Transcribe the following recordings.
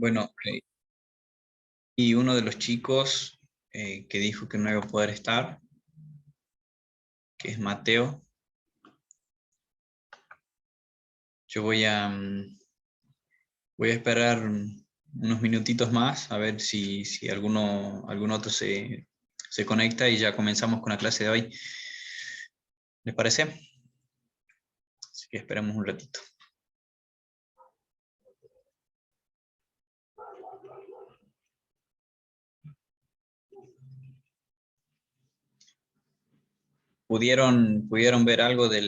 Bueno, y uno de los chicos que dijo que no iba a poder estar, que es Mateo, yo voy a esperar unos minutitos más a ver si algún otro se conecta y ya comenzamos con la clase de hoy. ¿Les parece? Así que esperamos un ratito. ¿Pudieron ver algo de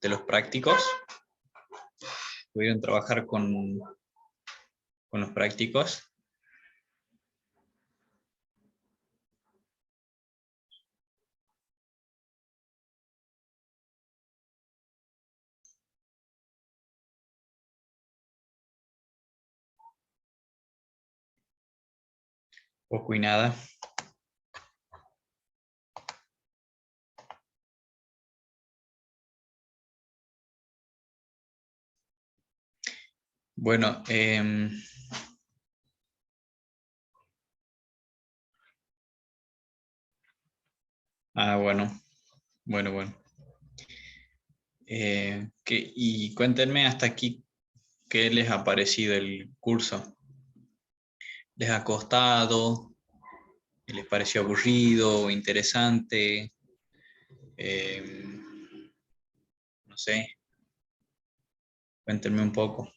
los prácticos? ¿Pudieron trabajar con los prácticos? Poco y nada. Bueno, bueno, bueno. Y cuéntenme hasta aquí qué les ha parecido el curso. ¿Les ha costado? ¿Les pareció aburrido, interesante? Eh, no sé, cuéntenme un poco.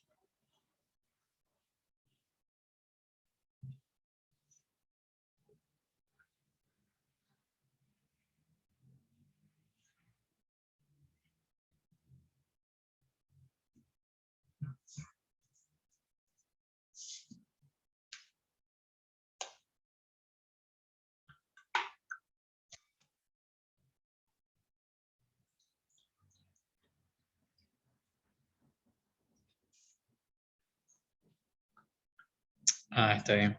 Está bien.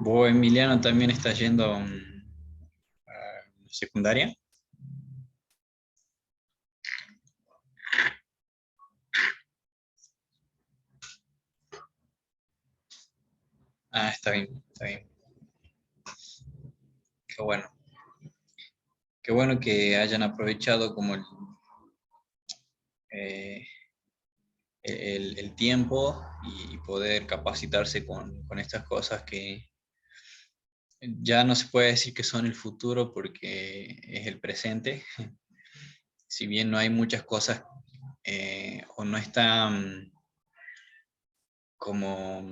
¿Vos, Emiliano, también estás yendo a secundaria? Está bien, está bien. Qué bueno. Qué bueno que hayan aprovechado como eh, el tiempo y poder capacitarse con estas cosas que ya no se puede decir que son el futuro porque es el presente. Si bien no hay muchas cosas o no está como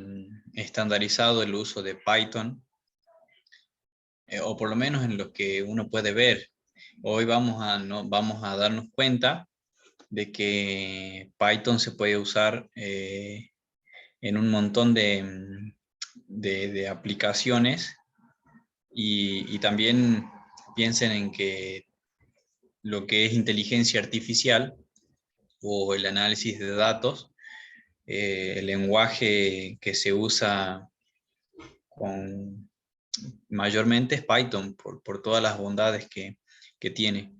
estandarizado el uso de Python, o por lo menos en lo que uno puede ver. Hoy vamos a darnos cuenta de que Python se puede usar en un montón de aplicaciones y también piensen en que lo que es inteligencia artificial o el análisis de datos, el lenguaje que se usa con, mayormente es Python por todas las bondades que tiene,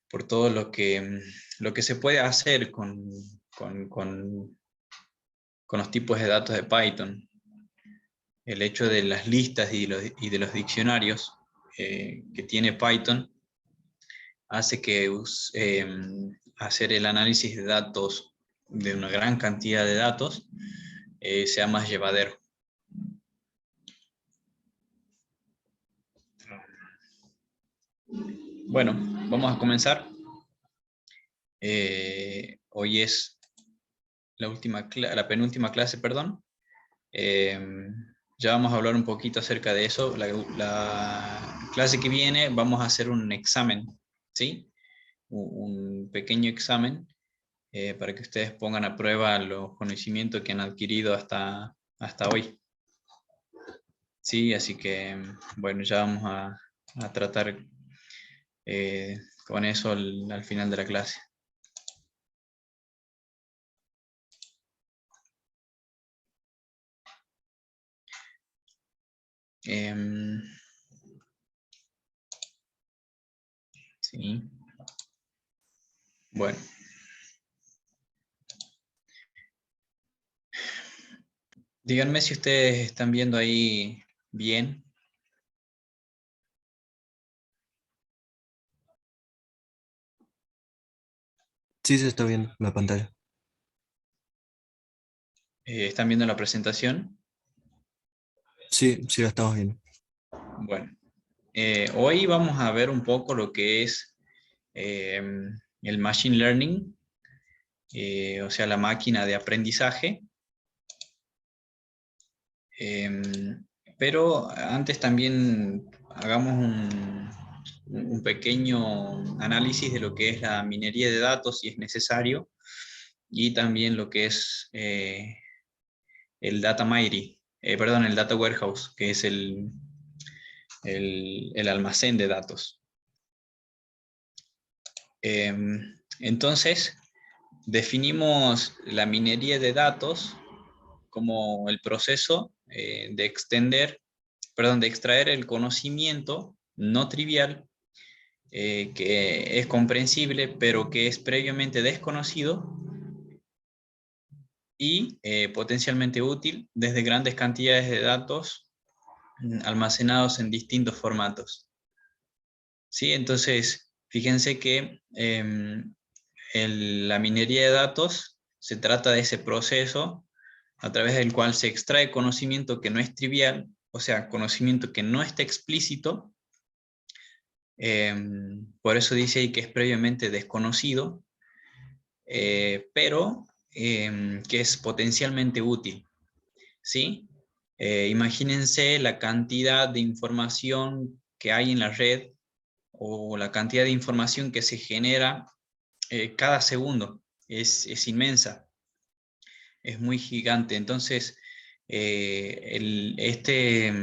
por todo lo que se puede hacer con, con, con los tipos de datos de Python. El hecho de las listas y de los diccionarios que tiene Python hace que hacer el análisis de datos, de una gran cantidad de datos, sea más llevadero. Bueno, vamos a comenzar. Hoy es la penúltima clase, perdón. Eh, ya vamos a hablar un poquito acerca de eso. La clase que viene vamos a hacer un examen, ¿sí? Un pequeño examen para que ustedes pongan a prueba los conocimientos que han adquirido hasta hoy. Sí, así que bueno, ya vamos a tratar con eso al final de la clase. Em, sí, bueno. Díganme si ustedes están viendo ahí bien. Sí, se está viendo la pantalla. ¿Están viendo la presentación? Sí, sí la estamos viendo. Bueno, hoy vamos a ver un poco lo que es eh, el Machine Learning, o sea, la máquina de aprendizaje. Pero antes también hagamos un pequeño análisis de lo que es la minería de datos, si es necesario, y también lo que es el data mining, perdón, el data warehouse, que es el almacén de datos. Entonces, definimos la minería de datos como el proceso de extraer el conocimiento no trivial, que es comprensible, pero que es previamente desconocido y potencialmente útil desde grandes cantidades de datos almacenados en distintos formatos. ¿Sí? Entonces, fíjense que la minería de datos se trata de ese proceso a través del cual se extrae conocimiento que no es trivial, o sea, conocimiento que no está explícito, por eso dice ahí que es previamente desconocido, pero que es potencialmente útil, ¿sí? Imagínense la cantidad de información que hay en la red o la cantidad de información que se genera cada segundo. Es inmensa, es muy gigante. Entonces, este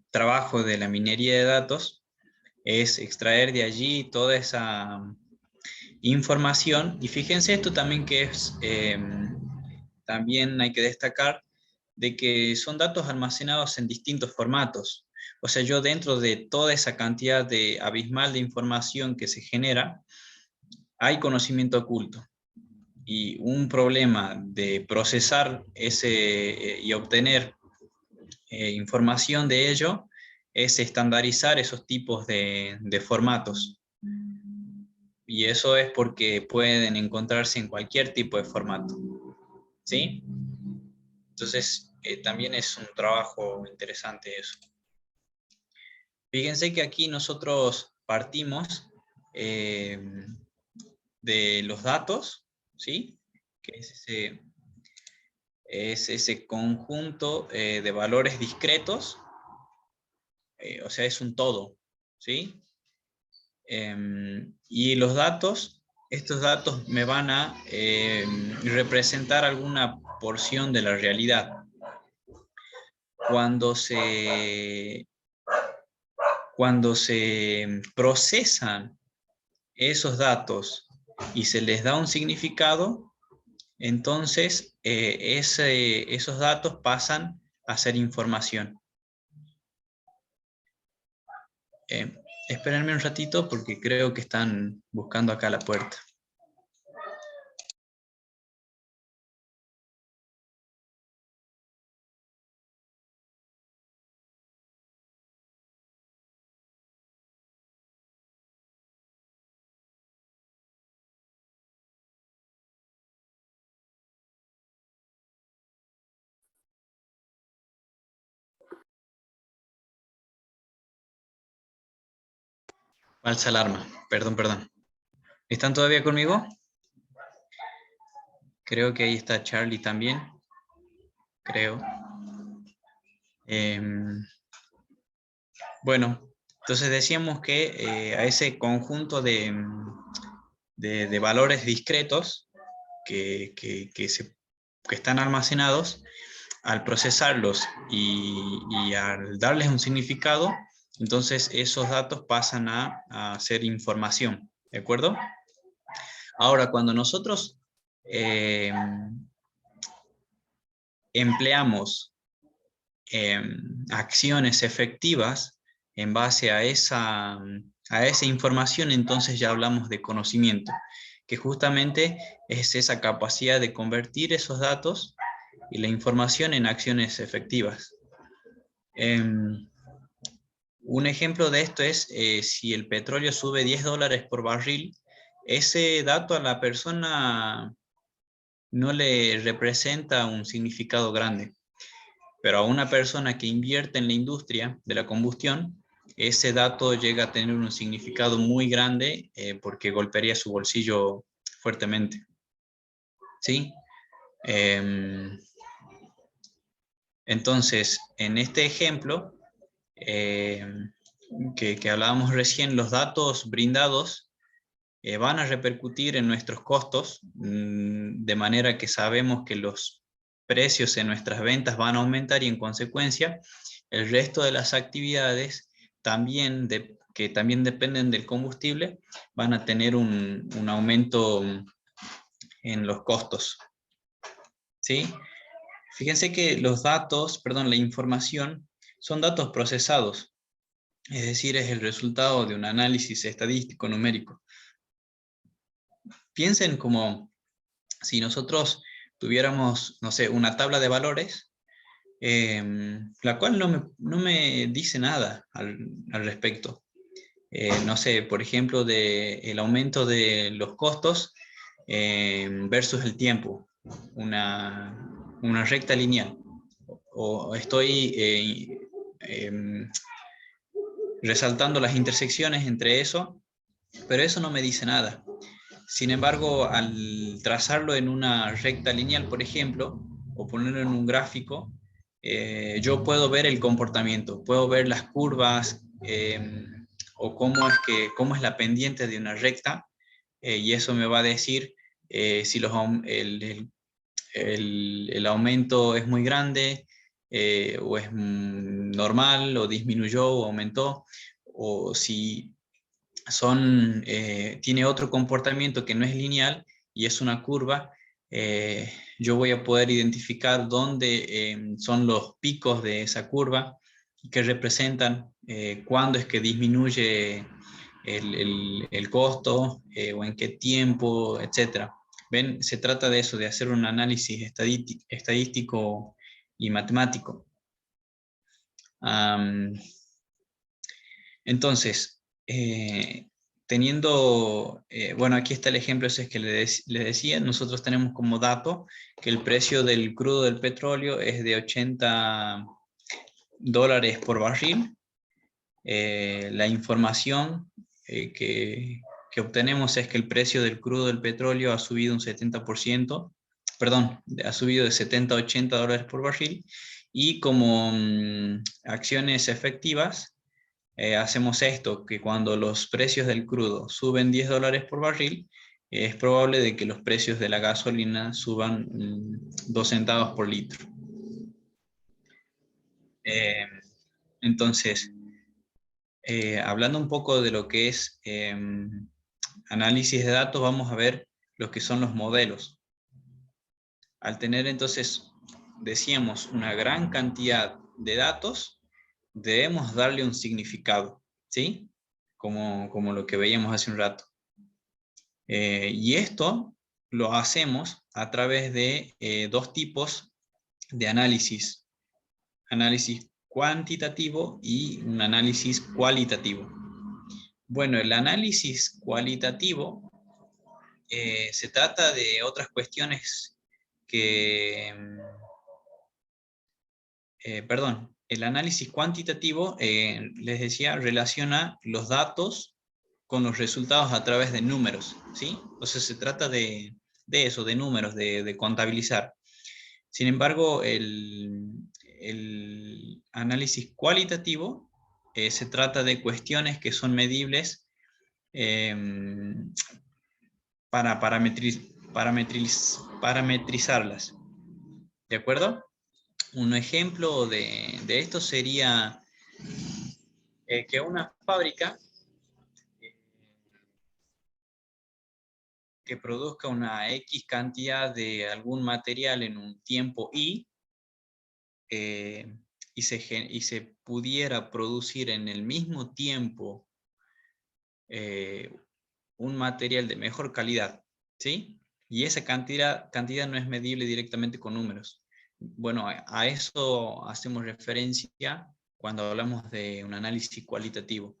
trabajo de la minería de datos es extraer de allí toda esa información. Y fíjense esto también que es, también hay que destacar de que son datos almacenados en distintos formatos. O sea, yo dentro de toda esa cantidad de abismal de información que se genera, hay conocimiento oculto. Y un problema de procesar ese y obtener información de ello es estandarizar esos tipos de formatos. Y eso es porque pueden encontrarse en cualquier tipo de formato. ¿Sí? Entonces, también es un trabajo interesante eso. Fíjense que aquí nosotros partimos eh, de los datos, ¿sí? Que es ese conjunto de valores discretos, o sea, es un todo, ¿sí? Y los datos, estos datos me van a representar alguna porción de la realidad. Cuando se, cuando se procesan esos datos y se les da un significado, entonces esos datos pasan a ser información. Eh, Espérenme un ratito porque creo que están buscando acá la puerta. Falsa alarma. Perdón, perdón. ¿Están todavía conmigo? Creo que ahí está Charlie también. Creo. Bueno, entonces decíamos que a ese conjunto de valores discretos que están almacenados, al procesarlos y al darles un significado, entonces esos datos pasan a ser información, ¿de acuerdo? Ahora, cuando nosotros eh, empleamos eh, acciones efectivas en base a esa información, entonces ya hablamos de conocimiento, que justamente es esa capacidad de convertir esos datos y la información en acciones efectivas. Un ejemplo de esto es si el petróleo sube $10 por barril, ese dato a la persona no le representa un significado grande, pero a una persona que invierte en la industria de la combustión, ese dato llega a tener un significado muy grande porque golpearía su bolsillo fuertemente. ¿Sí? Entonces, en este ejemplo que hablábamos recién, los datos brindados van a repercutir en nuestros costos, de manera que sabemos que los precios en nuestras ventas van a aumentar y en consecuencia el resto de las actividades también que también dependen del combustible van a tener un aumento en los costos. ¿Sí? Fíjense que los datos, perdón, la información son datos procesados, es decir, es el resultado de un análisis estadístico numérico. Piensen como si nosotros tuviéramos, no sé, una tabla de valores, la cual no me dice nada al respecto. No sé, por ejemplo, el aumento de los costos versus el tiempo, una recta lineal. O estoy resaltando las intersecciones entre eso, pero eso no me dice nada. Sin embargo, al trazarlo en una recta lineal, por ejemplo, o ponerlo en un gráfico, yo puedo ver el comportamiento, puedo ver las curvas o cómo es la pendiente de una recta, y eso me va a decir si el aumento es muy grande, o es normal, o disminuyó, o aumentó, o si tiene otro comportamiento que no es lineal y es una curva, yo voy a poder identificar dónde son los picos de esa curva que representan cuándo es que disminuye el costo o en qué tiempo, etc. ¿Ven? Se trata de eso, de hacer un análisis estadístico y matemático. Entonces, bueno, aquí está el ejemplo ese que les decía, nosotros tenemos como dato que el precio del crudo del petróleo es de $80 por barril. La información que obtenemos es que el precio del crudo del petróleo ha subido un 70%, perdón, ha subido de 70 a $80 por barril, y como acciones efectivas, hacemos esto, que cuando los precios del crudo suben $10 por barril, es probable de que los precios de la gasolina suban 2 centavos por litro. Entonces, hablando un poco de lo que es análisis de datos, vamos a ver lo que son los modelos. Al tener entonces, decíamos, una gran cantidad de datos, debemos darle un significado, ¿sí? Como lo que veíamos hace un rato. Y esto lo hacemos a través de dos tipos de análisis. Análisis cuantitativo y un análisis cualitativo. Bueno, el análisis cualitativo se trata de otras cuestiones perdón, el análisis cuantitativo, les decía, relaciona los datos con los resultados a través de números, ¿sí? Entonces se trata de eso, de números, de contabilizar. Sin embargo, el análisis cualitativo se trata de cuestiones que son medibles para parametrizarlas. ¿De acuerdo? Un ejemplo de esto sería que una fábrica que produzca una X cantidad de algún material en un tiempo Y, y se pudiera producir en el mismo tiempo un material de mejor calidad, ¿sí? Y esa cantidad no es medible directamente con números. Bueno, a eso hacemos referencia cuando hablamos de un análisis cualitativo.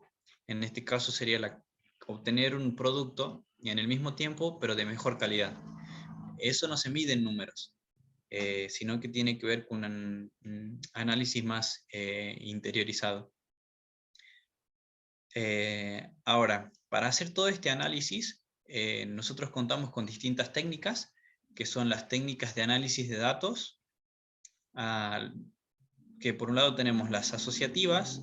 En este caso sería obtener un producto en el mismo tiempo, pero de mejor calidad. Eso no se mide en números, sino que tiene que ver con un análisis más interiorizado. Ahora, para hacer todo este análisis, nosotros contamos con distintas técnicas, que son las técnicas de análisis de datos, que por un lado tenemos las asociativas,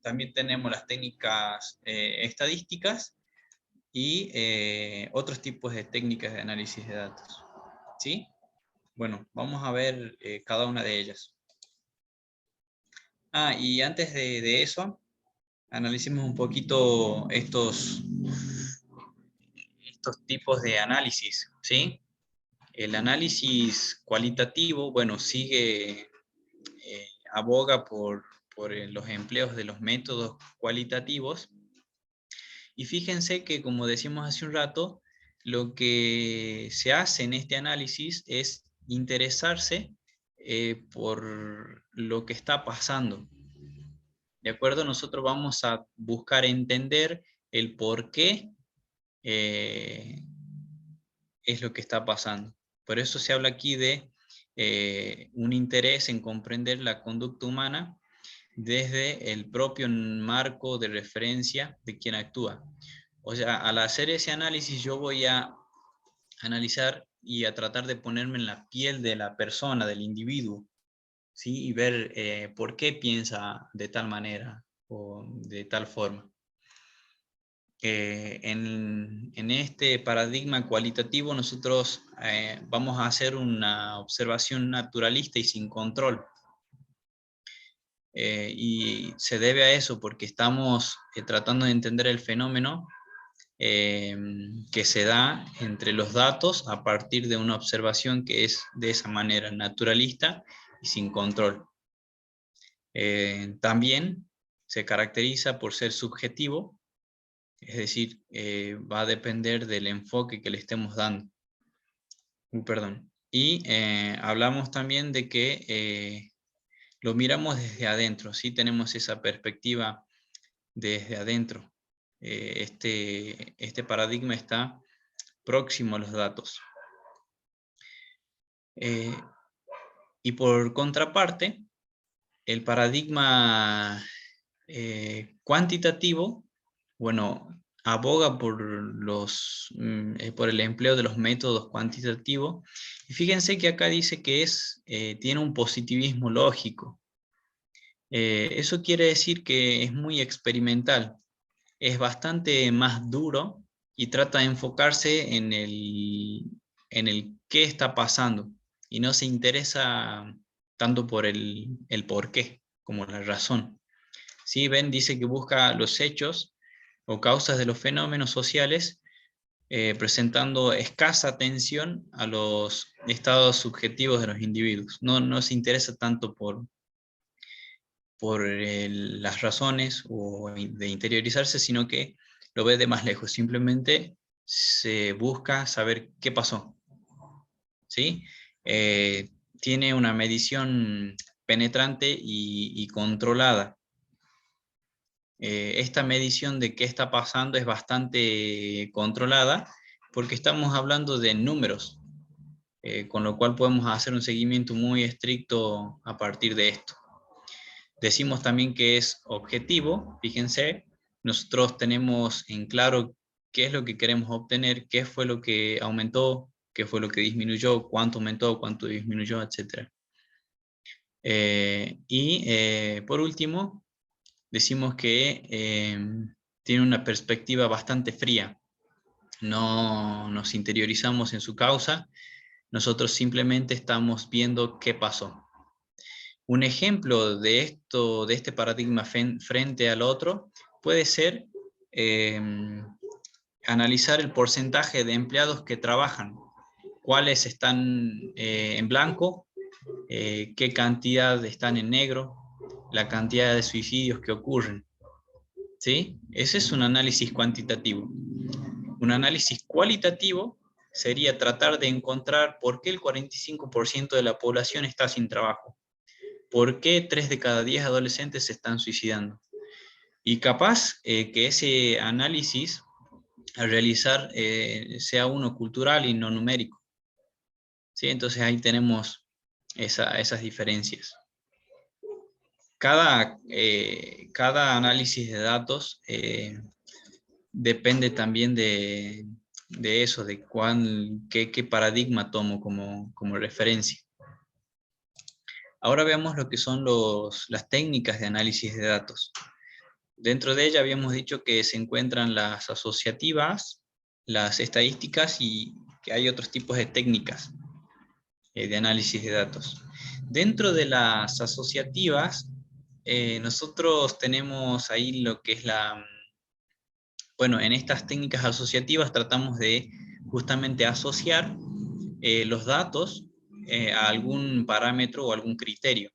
también tenemos las técnicas estadísticas y otros tipos de técnicas de análisis de datos. ¿Sí? Bueno, vamos a ver cada una de ellas. Y antes de eso, analicemos un poquito estos tipos de análisis, ¿sí? El análisis cualitativo, bueno, aboga por los empleos de los métodos cualitativos. Y fíjense que, como decíamos hace un rato, lo que se hace en este análisis es interesarse por lo que está pasando. ¿De acuerdo? Nosotros vamos a buscar entender el por qué es lo que está pasando. Por eso se habla aquí de un interés en comprender la conducta humana desde el propio marco de referencia de quien actúa. O sea, al hacer ese análisis yo voy a analizar y a tratar de ponerme en la piel de la persona, del individuo, ¿sí? Y ver por qué piensa de tal manera o de tal forma. En este paradigma cualitativo nosotros vamos a hacer una observación naturalista y sin control. Y se debe a eso porque estamos tratando de entender el fenómeno que se da entre los datos a partir de una observación que es de esa manera naturalista y sin control. También se caracteriza por ser subjetivo, es decir, va a depender del enfoque que le estemos dando. Perdón. Y hablamos también de que lo miramos desde adentro, ¿sí? Tenemos esa perspectiva desde adentro. Este paradigma está próximo a los datos. Y por contraparte, el paradigma cuantitativo, bueno, aboga por por el empleo de los métodos cuantitativos. Y fíjense que acá dice que tiene un positivismo lógico. Eso quiere decir que es muy experimental, es bastante más duro y trata de enfocarse en el qué está pasando y no se interesa tanto por el por qué como la razón. ¿Sí? Ben dice que busca los hechos o causas de los fenómenos sociales presentando escasa atención a los estados subjetivos de los individuos. No se interesa tanto por las razones o de interiorizarse, sino que lo ve de más lejos. Simplemente se busca saber qué pasó. ¿Sí? Tiene una medición penetrante y controlada. Esta medición de qué está pasando es bastante controlada porque estamos hablando de números, con lo cual podemos hacer un seguimiento muy estricto a partir de esto. Decimos también que es objetivo, fíjense, nosotros tenemos en claro qué es lo que queremos obtener, qué fue lo que aumentó, qué fue lo que disminuyó, cuánto aumentó, cuánto disminuyó, etc. Por último, decimos que tiene una perspectiva bastante fría. No nos interiorizamos en su causa, nosotros simplemente estamos viendo qué pasó. Un ejemplo de esto, de este paradigma frente al otro, puede ser analizar el porcentaje de empleados que trabajan, cuáles están en blanco, qué cantidad están en negro, la cantidad de suicidios que ocurren. ¿Sí? Ese es un análisis cuantitativo. Un análisis cualitativo sería tratar de encontrar por qué el 45% de la población está sin trabajo. ¿Por qué 3 de cada 10 adolescentes se están suicidando? Y capaz que ese análisis a realizar sea uno cultural y no numérico. ¿Sí? Entonces ahí tenemos esas diferencias. Cada análisis de datos depende también de eso, de qué paradigma tomo como referencia. Ahora veamos lo que son las técnicas de análisis de datos. Dentro de ella habíamos dicho que se encuentran las asociativas, las estadísticas y que hay otros tipos de técnicas de análisis de datos. Dentro de las asociativas, nosotros tenemos ahí lo que es bueno, en estas técnicas asociativas tratamos de justamente asociar los datos a algún parámetro o algún criterio.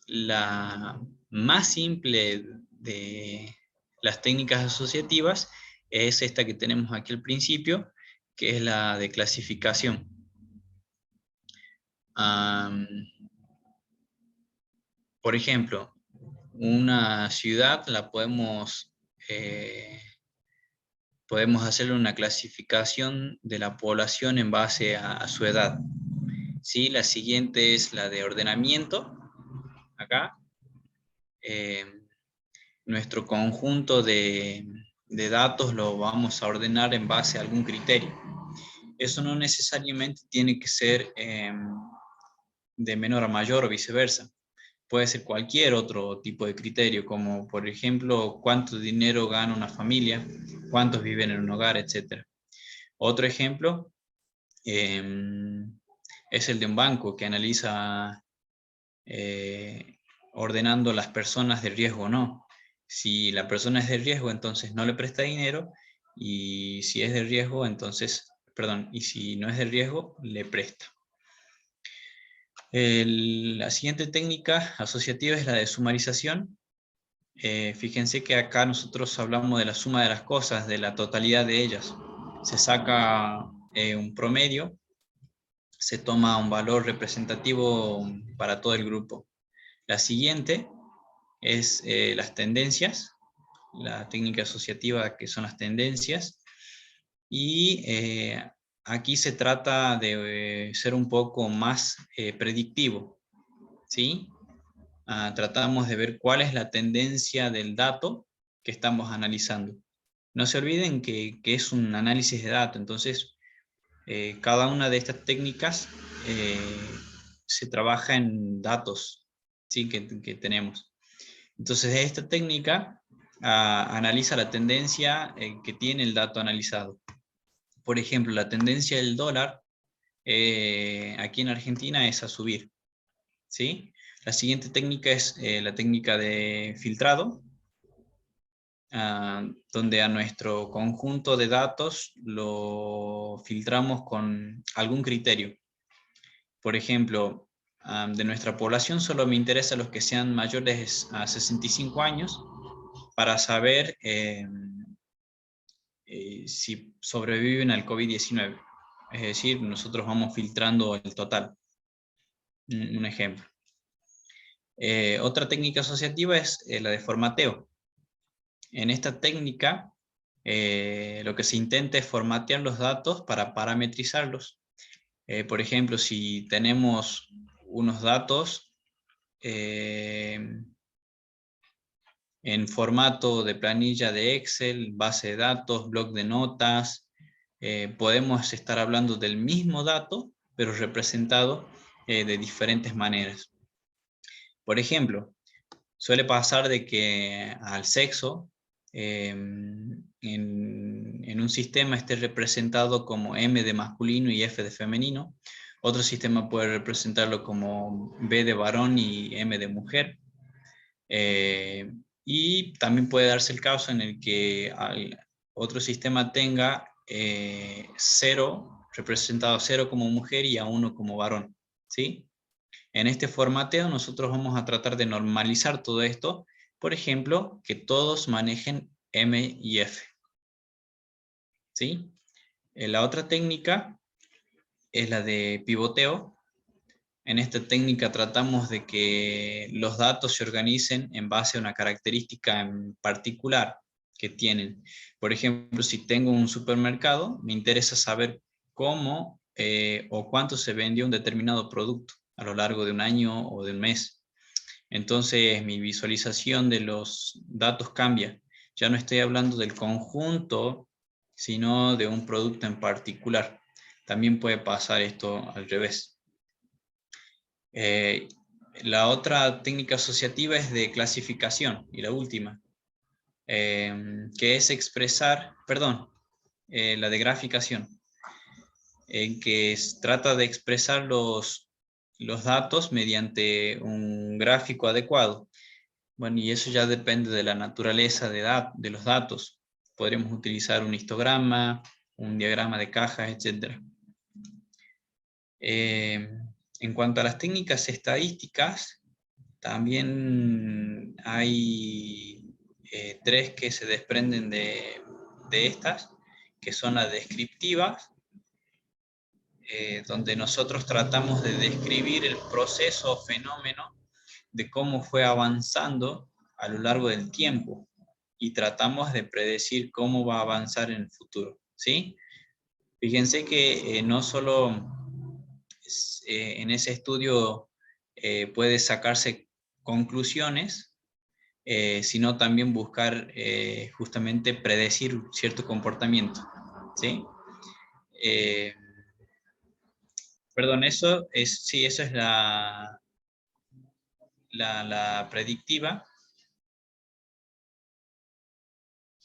La más simple de las técnicas asociativas es esta que tenemos aquí al principio, que es la de clasificación. Por ejemplo, una ciudad la podemos hacerle una clasificación de la población en base a su edad. ¿Sí? La siguiente es la de ordenamiento. Acá. Nuestro conjunto de datos lo vamos a ordenar en base a algún criterio. Eso no necesariamente tiene que ser de menor a mayor o viceversa. Puede ser cualquier otro tipo de criterio, como por ejemplo, cuánto dinero gana una familia, cuántos viven en un hogar, etc. Otro ejemplo es el de un banco que analiza ordenando las personas de riesgo o no. Si la persona es de riesgo, entonces no le presta dinero, y si es de riesgo, entonces, perdón, y si no es de riesgo, le presta. La siguiente técnica asociativa es la de sumarización. Fíjense que acá nosotros hablamos de la suma de las cosas, de la totalidad de ellas. Se saca un promedio, se toma un valor representativo para todo el grupo. La siguiente es las tendencias, la técnica asociativa que son las tendencias, y aquí se trata de ser un poco más predictivo, ¿sí? Tratamos de ver cuál es la tendencia del dato que estamos analizando. No se olviden que es un análisis de datos, entonces cada una de estas técnicas se trabaja en datos, ¿sí? que tenemos. Entonces esta técnica analiza la tendencia que tiene el dato analizado. Por ejemplo, la tendencia del dólar aquí en Argentina es a subir, ¿sí? La siguiente técnica es la técnica de filtrado, donde a nuestro conjunto de datos lo filtramos con algún criterio. Por ejemplo, de nuestra población solo me interesa los que sean mayores a 65 años para saber si sobreviven al COVID-19. Es decir, nosotros vamos filtrando el total. Un ejemplo. Otra técnica asociativa es la de formateo. En esta técnica, lo que se intenta es formatear los datos para parametrizarlos. Por ejemplo, si tenemos unos datos en formato de planilla de Excel, base de datos, bloc de notas, podemos estar hablando del mismo dato, pero representado de diferentes maneras. Por ejemplo, suele pasar de que al sexo en un sistema esté representado como M de masculino y F de femenino. Otro sistema puede representarlo como B de varón y M de mujer. Y también puede darse el caso en el que otro sistema tenga 0, representado 0 como mujer y a 1 como varón, ¿sí? En este formateo nosotros vamos a tratar de normalizar todo esto, por ejemplo, que todos manejen M y F, ¿sí? La otra técnica es la de pivoteo. En esta técnica tratamos de que los datos se organicen en base a una característica en particular que tienen. Por ejemplo, si tengo un supermercado, me interesa saber cómo o cuánto se vendió un determinado producto a lo largo de un año o de un mes. Entonces mi visualización de los datos cambia. Ya no estoy hablando del conjunto, sino de un producto en particular. También puede pasar esto al revés. La otra técnica asociativa es de clasificación, y la última, que es expresar, perdón, la de graficación, en que trata de expresar los datos mediante un gráfico adecuado. Bueno, y eso ya depende de la naturaleza de los datos. Podríamos utilizar un histograma, un diagrama de cajas, etc. En cuanto a las técnicas estadísticas, también hay tres que se desprenden de estas, que son las descriptivas, donde nosotros tratamos de describir el proceso o fenómeno de cómo fue avanzando a lo largo del tiempo y tratamos de predecir cómo va a avanzar en el futuro, ¿sí? Fíjense que no solo en ese estudio puede sacarse conclusiones, sino también buscar justamente predecir cierto comportamiento, ¿sí? Eh, Perdón, eso es, sí, eso es la predictiva.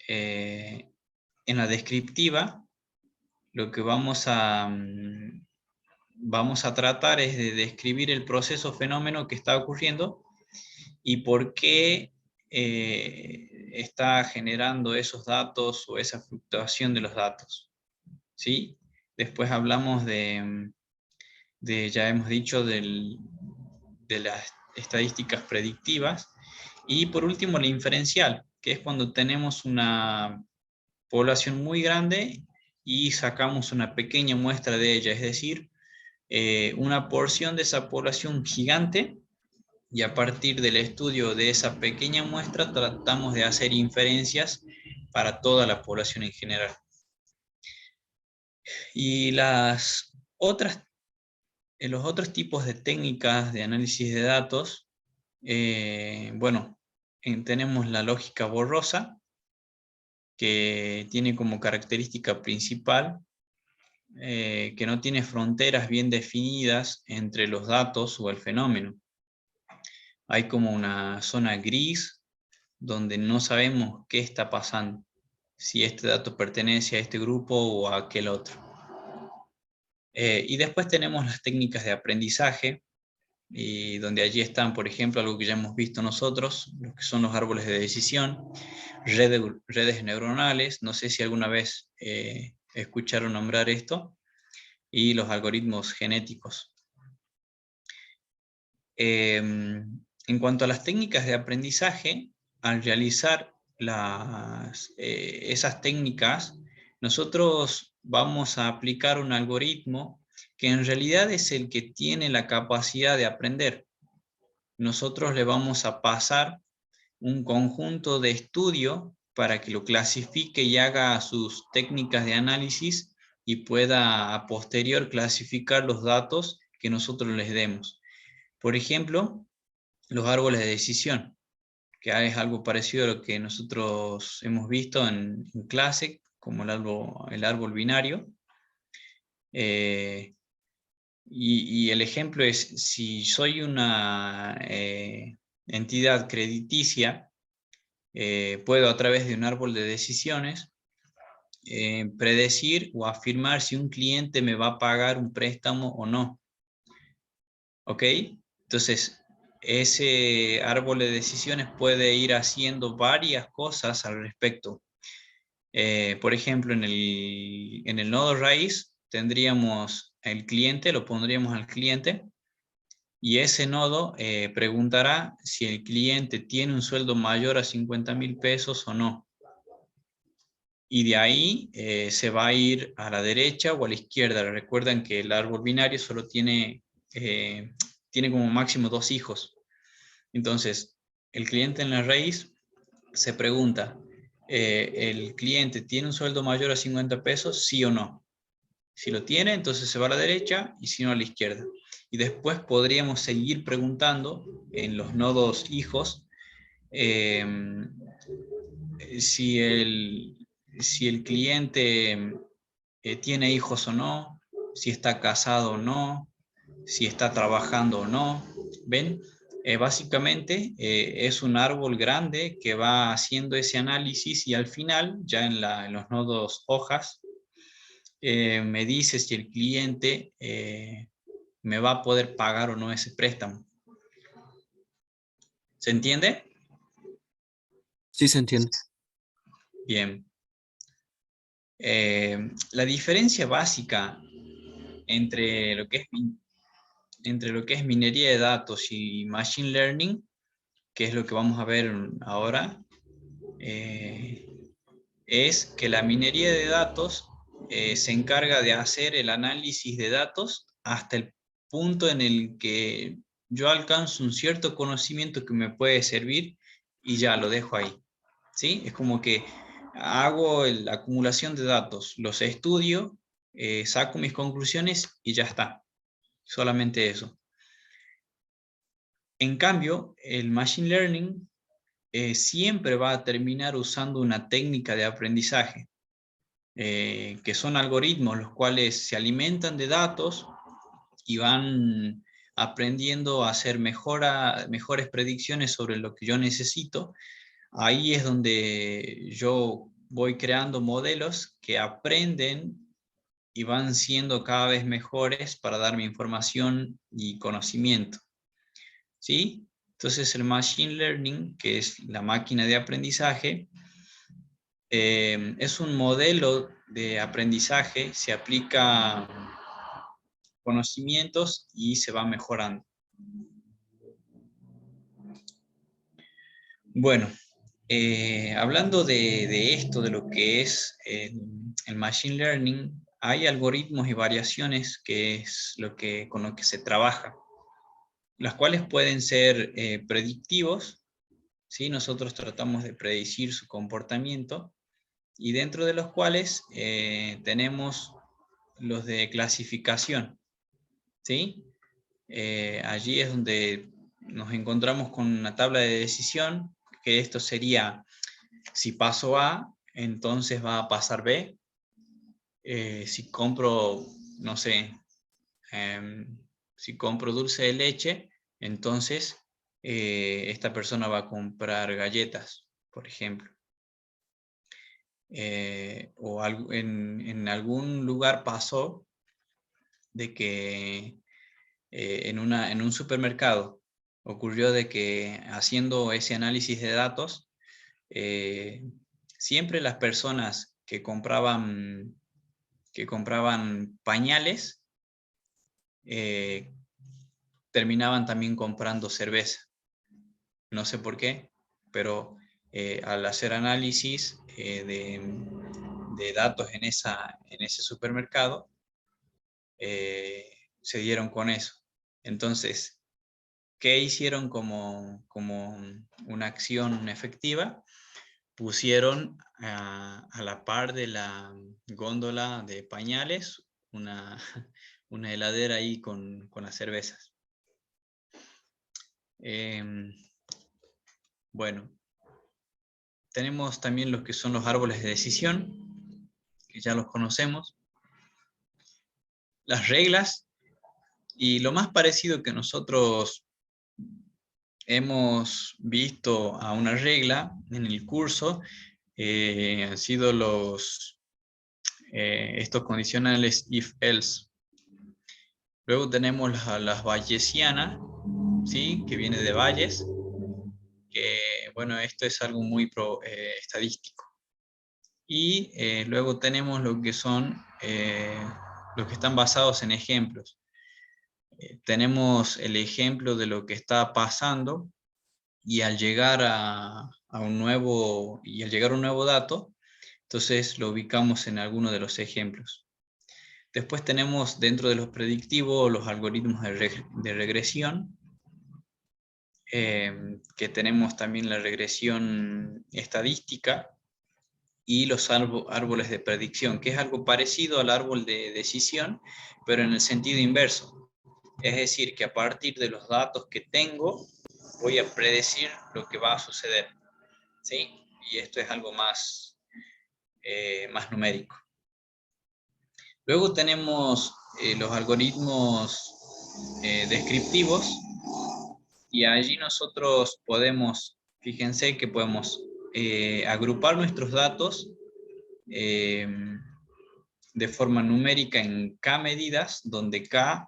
En la descriptiva, lo que vamos a tratar es de describir el proceso o fenómeno que está ocurriendo y por qué está generando esos datos o esa fluctuación de los datos, ¿sí? Después hablamos ya hemos dicho, de las estadísticas predictivas. Y por último, la inferencial, que es cuando tenemos una población muy grande y sacamos una pequeña muestra de ella, es decir, una porción de esa población gigante, y a partir del estudio de esa pequeña muestra tratamos de hacer inferencias para toda la población en general. Y los otros tipos de técnicas de análisis de datos, bueno, tenemos la lógica borrosa, que tiene como característica principal que no tiene fronteras bien definidas entre los datos o el fenómeno. Hay como una zona gris donde no sabemos qué está pasando, si este dato pertenece a este grupo o a aquel otro. Y después tenemos las técnicas de aprendizaje, y donde allí están, por ejemplo, algo que ya hemos visto nosotros, lo que son los árboles de decisión, redes neuronales, no sé si alguna vez escucharon nombrar esto, y los algoritmos genéticos. En cuanto a las técnicas de aprendizaje, al realizar esas técnicas, nosotros vamos a aplicar un algoritmo que en realidad es el que tiene la capacidad de aprender. Nosotros le vamos a pasar un conjunto de estudio para que lo clasifique y haga sus técnicas de análisis y pueda a posterior clasificar los datos que nosotros les demos. Por ejemplo, los árboles de decisión, que es algo parecido a lo que nosotros hemos visto en clase, como el árbol binario. Y el ejemplo es, si soy una entidad crediticia, puedo a través de un árbol de decisiones predecir o afirmar si un cliente me va a pagar un préstamo o no. ¿Ok? Entonces, ese árbol de decisiones puede ir haciendo varias cosas al respecto. Por ejemplo, en el nodo raíz tendríamos el cliente, lo pondríamos al cliente, y ese nodo preguntará si el cliente tiene un sueldo mayor a 50.000 pesos o no. y de ahí se va a ir a la derecha o a la izquierda. Recuerdan que el árbol binario solo tiene como máximo 2 hijos. Entonces, el cliente en la raíz se pregunta, ¿el cliente tiene un sueldo mayor a 50 pesos? ¿Sí o no? Si lo tiene, entonces se va a la derecha, y si no, a la izquierda. Y después podríamos seguir preguntando en los nodos hijos eh, si el cliente tiene hijos o no, si está casado o no, si está trabajando o no. ¿Ven? Básicamente es un árbol grande que va haciendo ese análisis, y al final, ya en los nodos hojas, me dice si el cliente me va a poder pagar o no ese préstamo. ¿Se entiende? Sí, se entiende. Bien. La diferencia básica entre entre lo que es minería de datos y machine learning, que es lo que vamos a ver ahora, es que la minería de datos se encarga de hacer el análisis de datos hasta el punto en el que yo alcanzo un cierto conocimiento que me puede servir, y ya lo dejo ahí. ¿Sí? Es como que hago la acumulación de datos, los estudio, saco mis conclusiones y ya está. Solamente eso. En cambio, el machine learning siempre va a terminar usando una técnica de aprendizaje, que son algoritmos los cuales se alimentan de datos y van aprendiendo a hacer mejores predicciones sobre lo que yo necesito. Ahí es donde yo voy creando modelos que aprenden y van siendo cada vez mejores para darme información y conocimiento. ¿Sí? Entonces el machine learning, que es la máquina de aprendizaje, es un modelo de aprendizaje, se aplica conocimientos y se va mejorando. Bueno, hablando de esto, de lo que es el machine learning, hay algoritmos y variaciones que es con lo que se trabaja, las cuales pueden ser predictivos, ¿sí? Nosotros tratamos de predecir su comportamiento, y dentro de los cuales tenemos los de clasificación, ¿sí? Allí es donde nos encontramos con una tabla de decisión, que esto sería: si paso A, entonces va a pasar B. Si compro, no sé, si compro dulce de leche, entonces esta persona va a comprar galletas, por ejemplo. O en algún lugar pasó de que en un supermercado ocurrió de que, haciendo ese análisis de datos, siempre las personas que compraban pañales eh, terminaban también comprando cerveza. No sé por qué, pero al hacer análisis de datos en ese supermercado, se dieron con eso. Entonces, ¿qué hicieron como una acción efectiva? Pusieron a la par de la góndola de pañales una, una heladera ahí con las cervezas. Bueno, tenemos también los que son los árboles de decisión, que ya los conocemos. Las reglas, y lo más parecido que nosotros hemos visto a una regla en el curso, han sido estos condicionales if-else. Luego tenemos las bayesianas, ¿sí? Que viene de Bayes, que bueno, esto es algo muy estadístico. Y luego tenemos lo que son los que están basados en ejemplos. Tenemos el ejemplo de lo que está pasando, y al llegar a un nuevo dato, Entonces lo ubicamos en alguno de los ejemplos. Después tenemos dentro de los predictivos los algoritmos de regresión, que tenemos también la regresión estadística y los árboles de predicción, que es algo parecido al árbol de decisión, pero en el sentido inverso. Es decir, que a partir de los datos que tengo, voy a predecir lo que va a suceder, ¿sí? Y esto es algo más numérico. Luego tenemos los algoritmos descriptivos, y allí nosotros podemos, fíjense que podemos agrupar nuestros datos de forma numérica en K medidas, donde K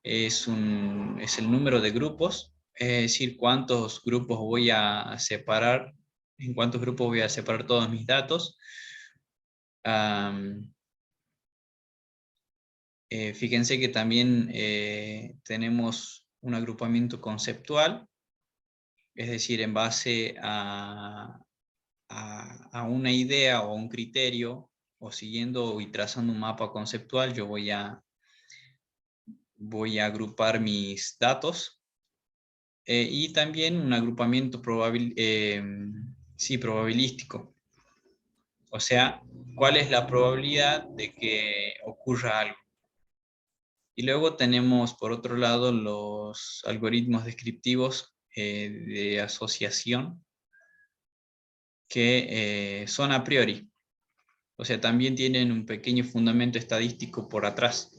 es el número de grupos, es decir, cuántos grupos voy a separar, en cuántos grupos voy a separar todos mis datos. Fíjense que también tenemos un agrupamiento conceptual, es decir, en base a una idea o un criterio, o siguiendo y trazando un mapa conceptual, yo voy a agrupar mis datos, y también un agrupamiento probabilístico. O sea, ¿cuál es la probabilidad de que ocurra algo? Y luego tenemos, por otro lado, los algoritmos descriptivos de asociación, que son a priori. O sea, también tienen un pequeño fundamento estadístico por atrás.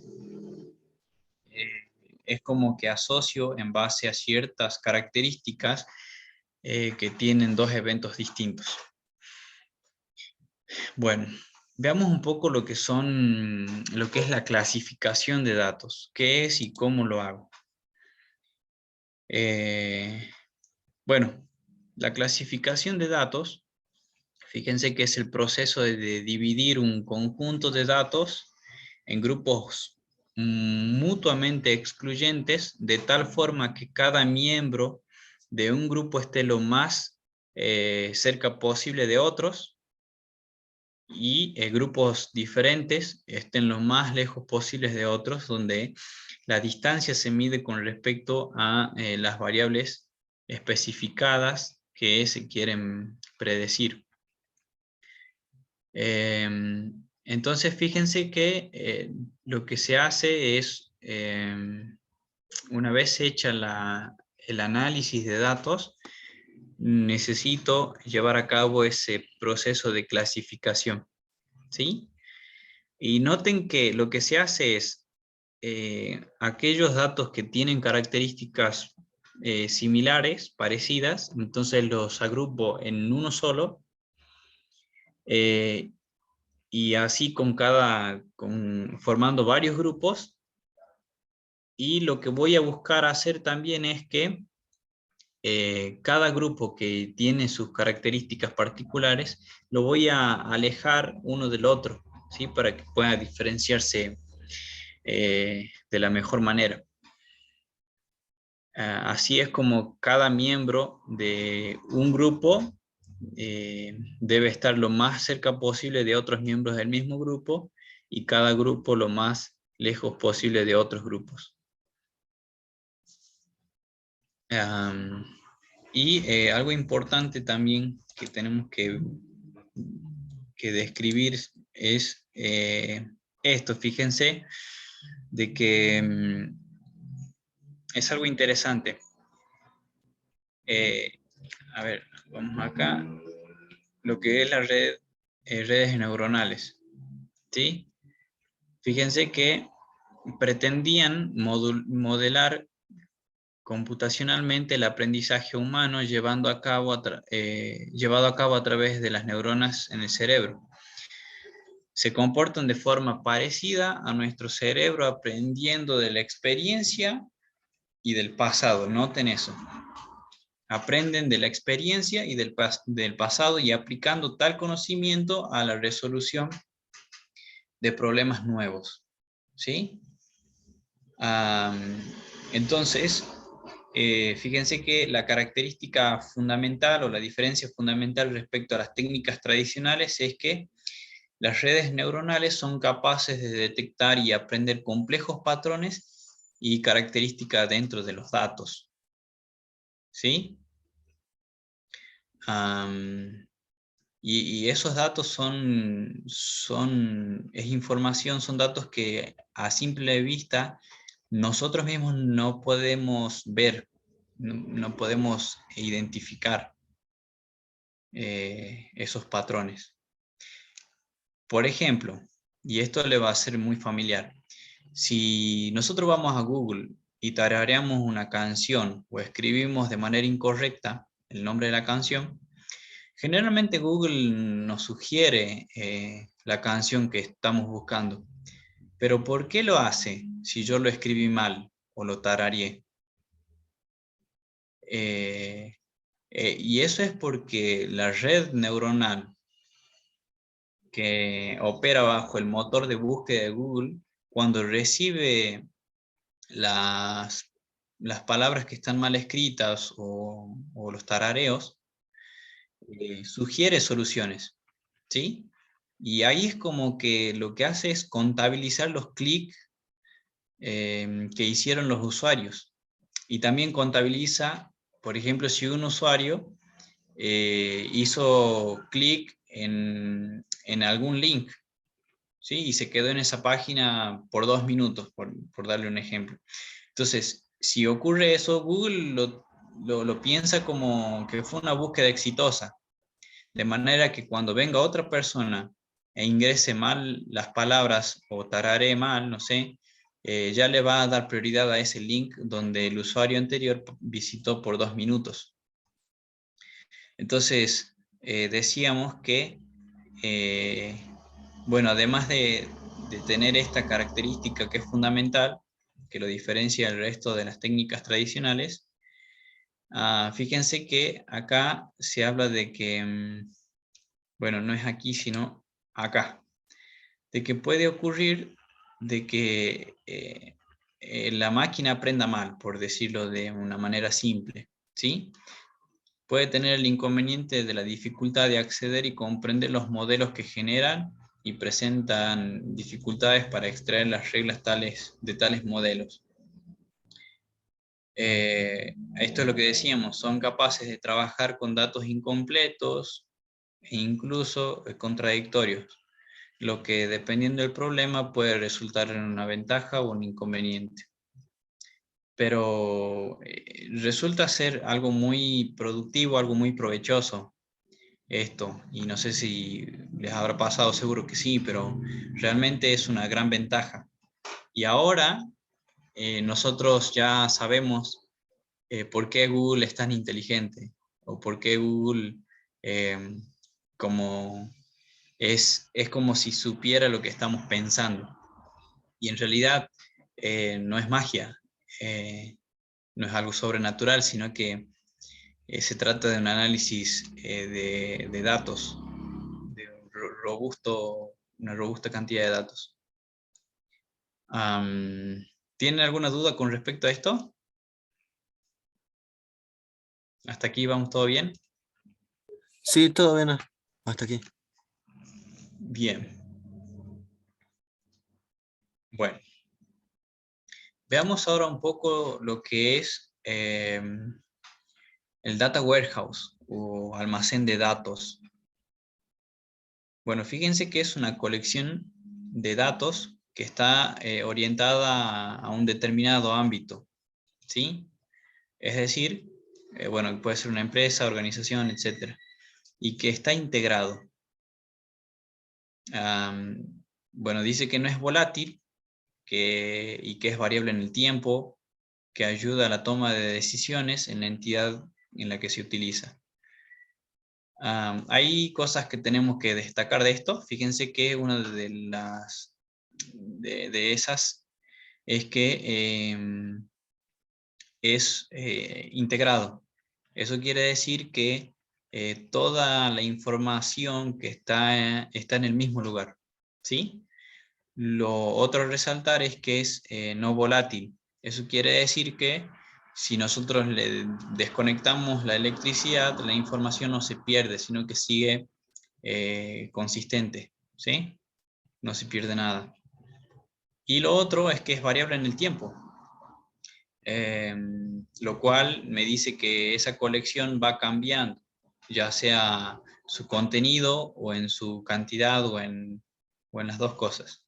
Es como que asocio en base a ciertas características que tienen dos eventos distintos. Bueno, veamos un poco lo que es la clasificación de datos. ¿Qué es y cómo lo hago? Bueno, la clasificación de datos, fíjense que es el proceso de dividir un conjunto de datos en grupos mutuamente excluyentes, de tal forma que cada miembro de un grupo esté lo más cerca posible de otros, y grupos diferentes estén lo más lejos posibles de otros, donde la distancia se mide con respecto a las variables especificadas que se quieren predecir. Entonces, fíjense que lo que se hace es, una vez hecha el análisis de datos, necesito llevar a cabo ese proceso de clasificación, ¿sí? Y noten que lo que se hace es, aquellos datos que tienen características similares, parecidas, entonces los agrupo en uno solo, y así formando varios grupos. Y lo que voy a buscar hacer también es que cada grupo que tiene sus características particulares, lo voy a alejar uno del otro, ¿sí? Para que pueda diferenciarse de la mejor manera. Así es como cada miembro de un grupo debe estar lo más cerca posible de otros miembros del mismo grupo, y cada grupo lo más lejos posible de otros grupos. Y algo importante también que tenemos que describir es esto. Fíjense de que es algo interesante. A ver, vamos acá. Lo que es la red, redes neuronales, ¿sí? Fíjense que pretendían modelar computacionalmente el aprendizaje humano llevado a cabo a través de las neuronas en el cerebro. Se comportan de forma parecida a nuestro cerebro, aprendiendo de la experiencia y del pasado. Noten eso. Aprenden de la experiencia y del pasado, y aplicando tal conocimiento a la resolución de problemas nuevos, ¿sí? Entonces, fíjense que la característica fundamental o la diferencia fundamental respecto a las técnicas tradicionales es que Las redes neuronales son capaces de detectar y aprender complejos patrones y características dentro de los datos. ¿Sí? Y esos datos es información, son datos que a simple vista nosotros mismos no podemos ver, no podemos identificar esos patrones. Por ejemplo, y esto le va a ser muy familiar, si nosotros vamos a Google y tarareamos una canción o escribimos de manera incorrecta el nombre de la canción, generalmente Google nos sugiere la canción que estamos buscando. Pero ¿por qué lo hace si yo lo escribí mal o lo tarareé? Y eso es porque la red neuronal que opera bajo el motor de búsqueda de Google, cuando recibe las palabras que están mal escritas o los tarareos, sugiere soluciones, ¿sí? Y ahí es como que lo que hace es contabilizar los clics que hicieron los usuarios. Y también contabiliza, por ejemplo, si un usuario hizo clic en algún link, ¿sí? Y se quedó en esa página por 2 minutos, por darle un ejemplo. Entonces, si ocurre eso, Google lo piensa como que fue una búsqueda exitosa, de manera que cuando venga otra persona e ingrese mal las palabras o tararé mal, no sé, ya le va a dar prioridad a ese link donde el usuario anterior visitó por 2 minutos. Entonces, decíamos que, bueno, además de tener esta característica que es fundamental, que lo diferencia del resto de las técnicas tradicionales, fíjense que acá se habla de que, bueno, no es aquí, sino acá, de que puede ocurrir de que la máquina aprenda mal, por decirlo de una manera simple, ¿sí? Puede tener el inconveniente de la dificultad de acceder y comprender los modelos que generan y presentan dificultades para extraer las reglas de tales modelos. Esto es lo que decíamos, son capaces de trabajar con datos incompletos e incluso contradictorios, lo que dependiendo del problema puede resultar en una ventaja o un inconveniente. Pero resulta ser algo muy productivo, algo muy provechoso esto, y no sé si les habrá pasado, seguro que sí, pero realmente es una gran ventaja. Y ahora nosotros ya sabemos por qué Google es tan inteligente, o por qué Google eh, como es como si supiera lo que estamos pensando. Y en realidad no es magia, no es algo sobrenatural, sino que se trata de un análisis de datos, de una robusta cantidad de datos. ¿Tienen alguna duda con respecto a esto? ¿Hasta aquí vamos todo bien? Sí, todo bien hasta aquí. Bien. Bueno, veamos ahora un poco lo que es el Data Warehouse o almacén de datos. Bueno, fíjense que es una colección de datos que está orientada a un determinado ámbito, ¿sí? Es decir, bueno, puede ser una empresa, organización, etc. Y que está integrado. Bueno, dice que no es volátil y que es variable en el tiempo, que ayuda a la toma de decisiones en la entidad en la que se utiliza. Hay cosas que tenemos que destacar de esto. Fíjense que una de esas es que es integrado. Eso quiere decir que toda la información que está en el mismo lugar, ¿sí? Lo otro a resaltar es que es no volátil. Eso quiere decir que si nosotros le desconectamos la electricidad, la información no se pierde, sino que sigue consistente. ¿sí? No se pierde nada. Y lo otro es que es variable en el tiempo, lo cual me dice que esa colección va cambiando, ya sea su contenido o en su cantidad o en las dos cosas,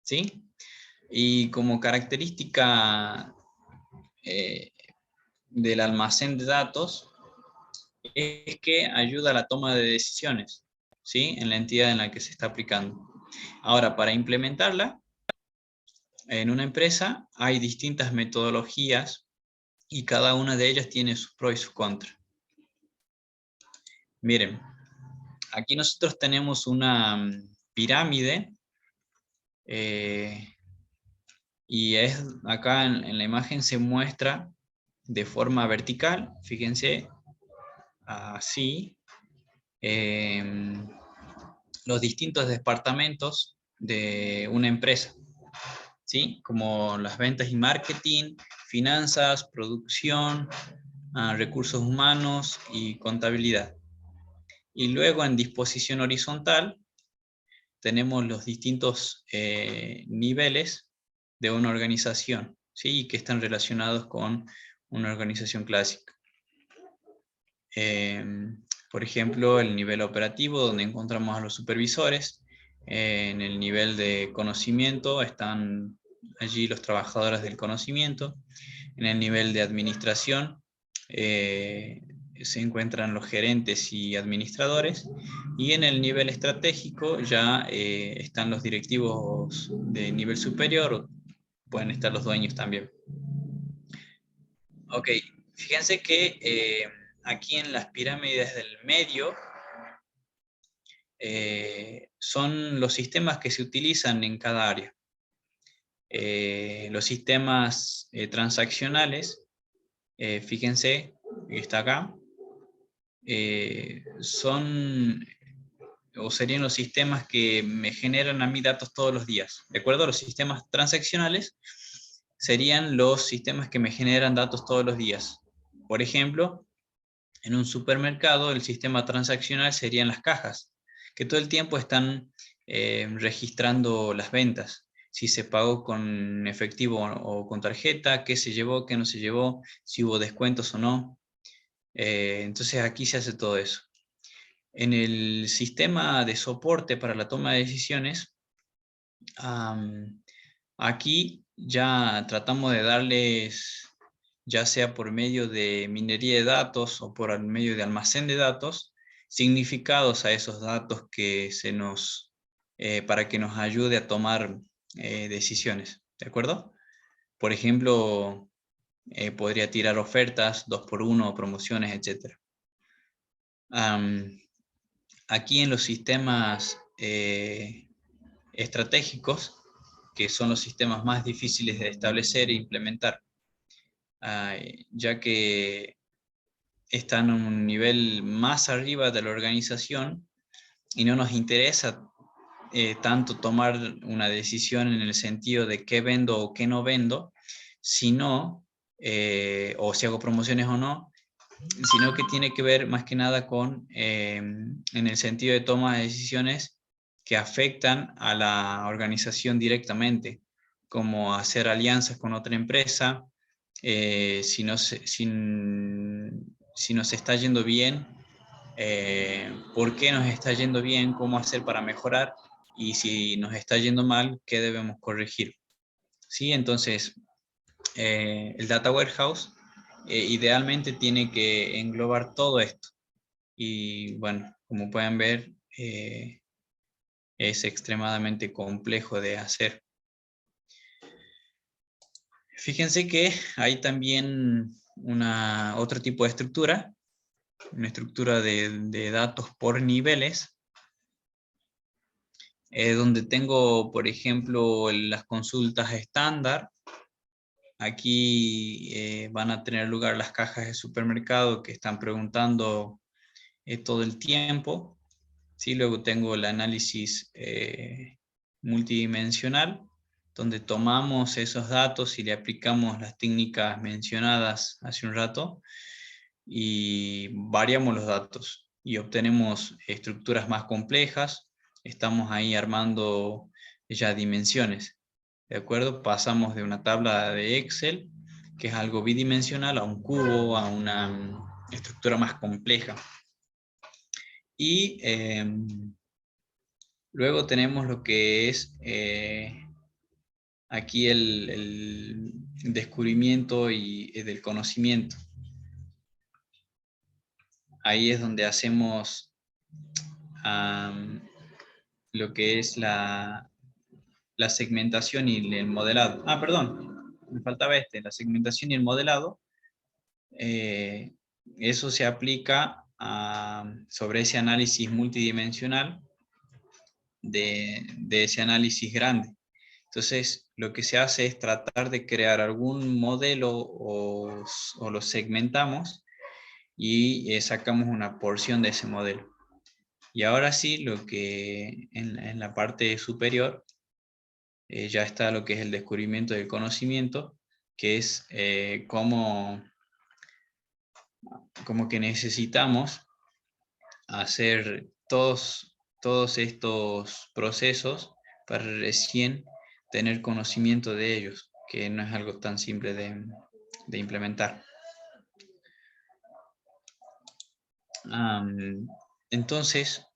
¿sí? Y como característica del almacén de datos es que ayuda a la toma de decisiones, ¿sí? En la entidad en la que se está aplicando. Ahora, para implementarla en una empresa hay distintas metodologías y cada una de ellas tiene sus pros y sus contras. Miren, aquí nosotros tenemos una pirámide y acá en la imagen se muestra de forma vertical, fíjense, así, los distintos departamentos de una empresa, ¿sí? Como las ventas y marketing, finanzas, producción, recursos humanos y contabilidad. Y luego en disposición horizontal tenemos los distintos niveles de una organización, ¿sí? Que están relacionados con una organización clásica. Por ejemplo, el nivel operativo, donde encontramos a los supervisores. En el nivel de conocimiento están allí los trabajadores del conocimiento. En el nivel de administración se encuentran los gerentes y administradores. Y en el nivel estratégico ya están los directivos de nivel superior, pueden estar los dueños también. Ok, fíjense que aquí en las pirámides del medio son los sistemas que se utilizan en cada área. Los sistemas transaccionales, fíjense, está acá, son o serían los sistemas que me generan a mí datos todos los días. ¿De acuerdo? Los sistemas transaccionales serían los sistemas que me generan datos todos los días. Por ejemplo, en un supermercado el sistema transaccional serían las cajas, que todo el tiempo están registrando las ventas. Si se pagó con efectivo o con tarjeta, qué se llevó, qué no se llevó, si hubo descuentos o no. Entonces aquí se hace todo eso. En el sistema de soporte para la toma de decisiones, aquí ya tratamos de darles, ya sea por medio de minería de datos o por medio de almacén de datos, significados a esos datos que para que nos ayude a tomar decisiones, ¿de acuerdo? Por ejemplo, podría tirar ofertas, 2x1, promociones, etc. Aquí en los sistemas estratégicos, que son los sistemas más difíciles de establecer e implementar, ya que están a un nivel más arriba de la organización y no nos interesa tanto tomar una decisión en el sentido de qué vendo o qué no vendo, sino, o si hago promociones o no, sino que tiene que ver más que nada con, en el sentido de toma de decisiones que afectan a la organización directamente, como hacer alianzas con otra empresa, si nos está yendo bien, por qué nos está yendo bien, cómo hacer para mejorar, y si nos está yendo mal, qué debemos corregir. ¿Sí? Entonces, el Data Warehouse idealmente tiene que englobar todo esto. Y bueno, como pueden ver, es extremadamente complejo de hacer. Fíjense que hay también otro tipo de estructura, una estructura de datos por niveles, donde tengo, por ejemplo, las consultas estándar. Aquí van a tener lugar las cajas de supermercado que están preguntando todo el tiempo. ¿Sí? Luego tengo el análisis multidimensional, donde tomamos esos datos y le aplicamos las técnicas mencionadas hace un rato y variamos los datos y obtenemos estructuras más complejas estamos ahí armando ya dimensiones. ¿De acuerdo? Pasamos de una tabla de Excel, que es algo bidimensional, a un cubo, a una estructura más compleja. Y luego tenemos lo que es aquí el descubrimiento y del conocimiento. Ahí es donde hacemos lo que es la segmentación y el modelado. Perdón, me faltaba la segmentación y el modelado. Eso se aplica sobre ese análisis multidimensional de ese análisis grande. Entonces, lo que se hace es tratar de crear algún modelo o lo segmentamos y sacamos una porción de ese modelo. Y ahora sí, lo que en la parte superior ya está lo que es el descubrimiento del conocimiento, que es como que necesitamos hacer todos estos procesos para recién tener conocimiento de ellos, que no es algo tan simple de implementar. Entonces,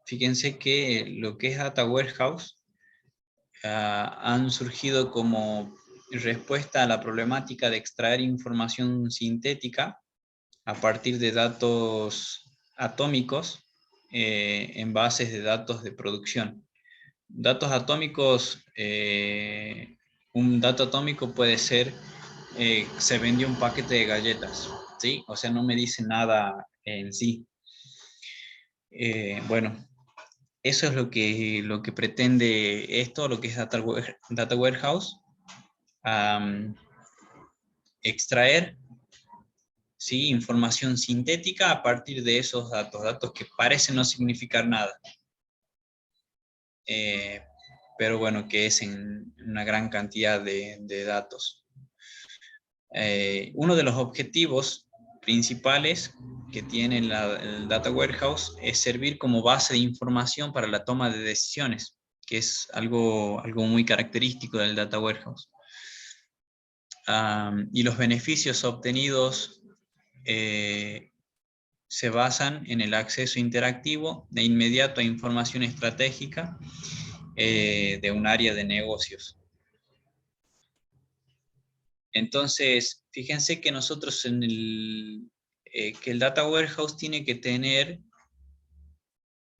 fíjense que lo que es Data Warehouse han surgido como respuesta a la problemática de extraer información sintética a partir de datos atómicos en bases de datos de producción. Datos atómicos, un dato atómico puede ser, se vendió un paquete de galletas, ¿sí? O sea, no me dice nada en sí. Bueno, eso es lo que pretende esto, lo que es Data Warehouse, extraer, ¿sí?, información sintética a partir de esos datos que parecen no significar nada. Pero bueno, que es en una gran cantidad de datos. Uno de los objetivos principales que tiene el Data Warehouse es servir como base de información para la toma de decisiones, que es algo muy característico del Data Warehouse. Y los beneficios obtenidos se basan en el acceso interactivo de inmediato a información estratégica de un área de negocios. Entonces, fíjense que nosotros que el Data Warehouse tiene que tener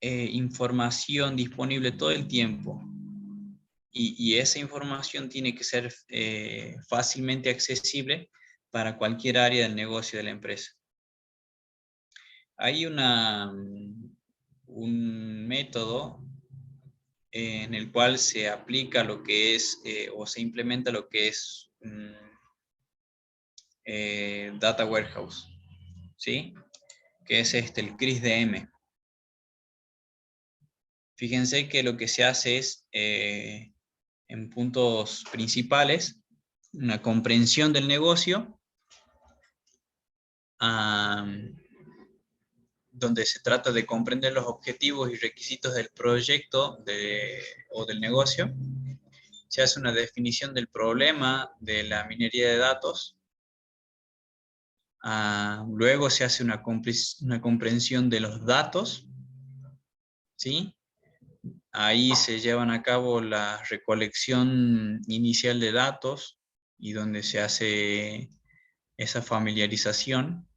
información disponible todo el tiempo. Y esa información tiene que ser fácilmente accesible para cualquier área del negocio de la empresa. Hay un método en el cual se aplica lo que es, o se implementa lo que es Data Warehouse, ¿sí? Que es el CRISDM. Fíjense que lo que se hace es, en puntos principales, una comprensión del negocio, donde se trata de comprender los objetivos y requisitos del proyecto o del negocio. Se hace una definición del problema de la minería de datos. Luego se hace una comprensión de los datos, ¿sí? Ahí se llevan a cabo la recolección inicial de datos y donde se hace esa familiarización.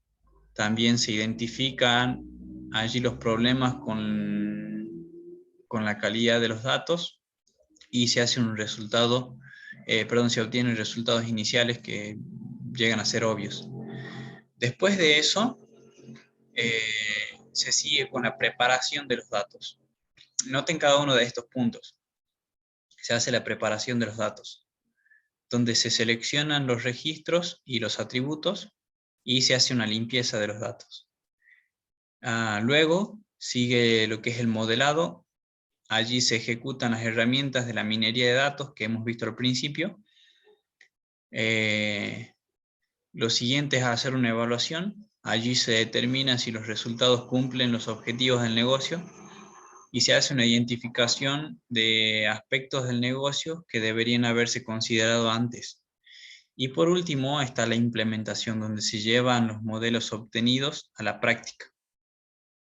También se identifican allí los problemas con la calidad de los datos y se hace un resultado, se obtienen resultados iniciales que llegan a ser obvios. Después de eso, se sigue con la preparación de los datos. Noten cada uno de estos puntos. Se hace la preparación de los datos, donde se seleccionan los registros y los atributos y se hace una limpieza de los datos. Luego sigue lo que es el modelado. Allí se ejecutan las herramientas de la minería de datos que hemos visto al principio. Lo siguiente es hacer una evaluación. Allí se determina si los resultados cumplen los objetivos del negocio. y se hace una identificación de aspectos del negocio que deberían haberse considerado antes. Y por último está la implementación, donde se llevan los modelos obtenidos a la práctica.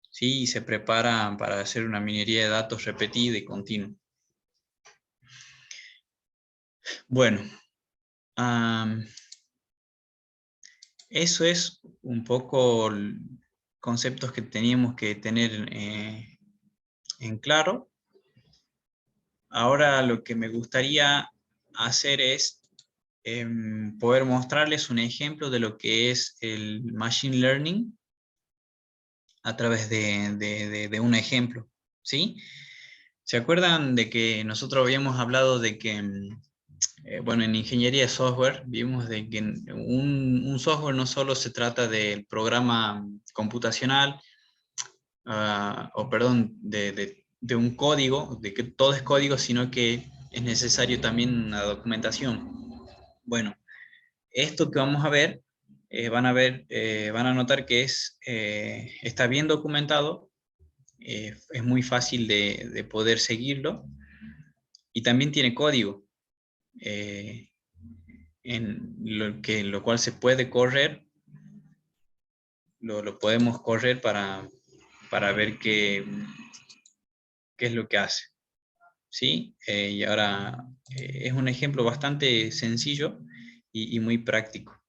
¿Sí? Y se preparan para hacer una minería de datos repetida y continua. Bueno, eso es un poco conceptos que teníamos que tener en claro. Ahora lo que me gustaría hacer es poder mostrarles un ejemplo de lo que es el Machine Learning a través de un ejemplo, ¿sí? ¿Se acuerdan de que nosotros habíamos hablado de que, bueno, en ingeniería de software vimos de que un software no solo se trata del programa computacional, o perdón, de un código, de que todo es código, sino que es necesario también una documentación. Bueno, esto que vamos a ver, van a notar que está bien documentado, es muy fácil de poder seguirlo y también tiene código, eh, lo cual se puede correr, lo podemos correr para ver qué es lo que hace. ¿Sí? Y ahora es un ejemplo bastante sencillo y muy práctico.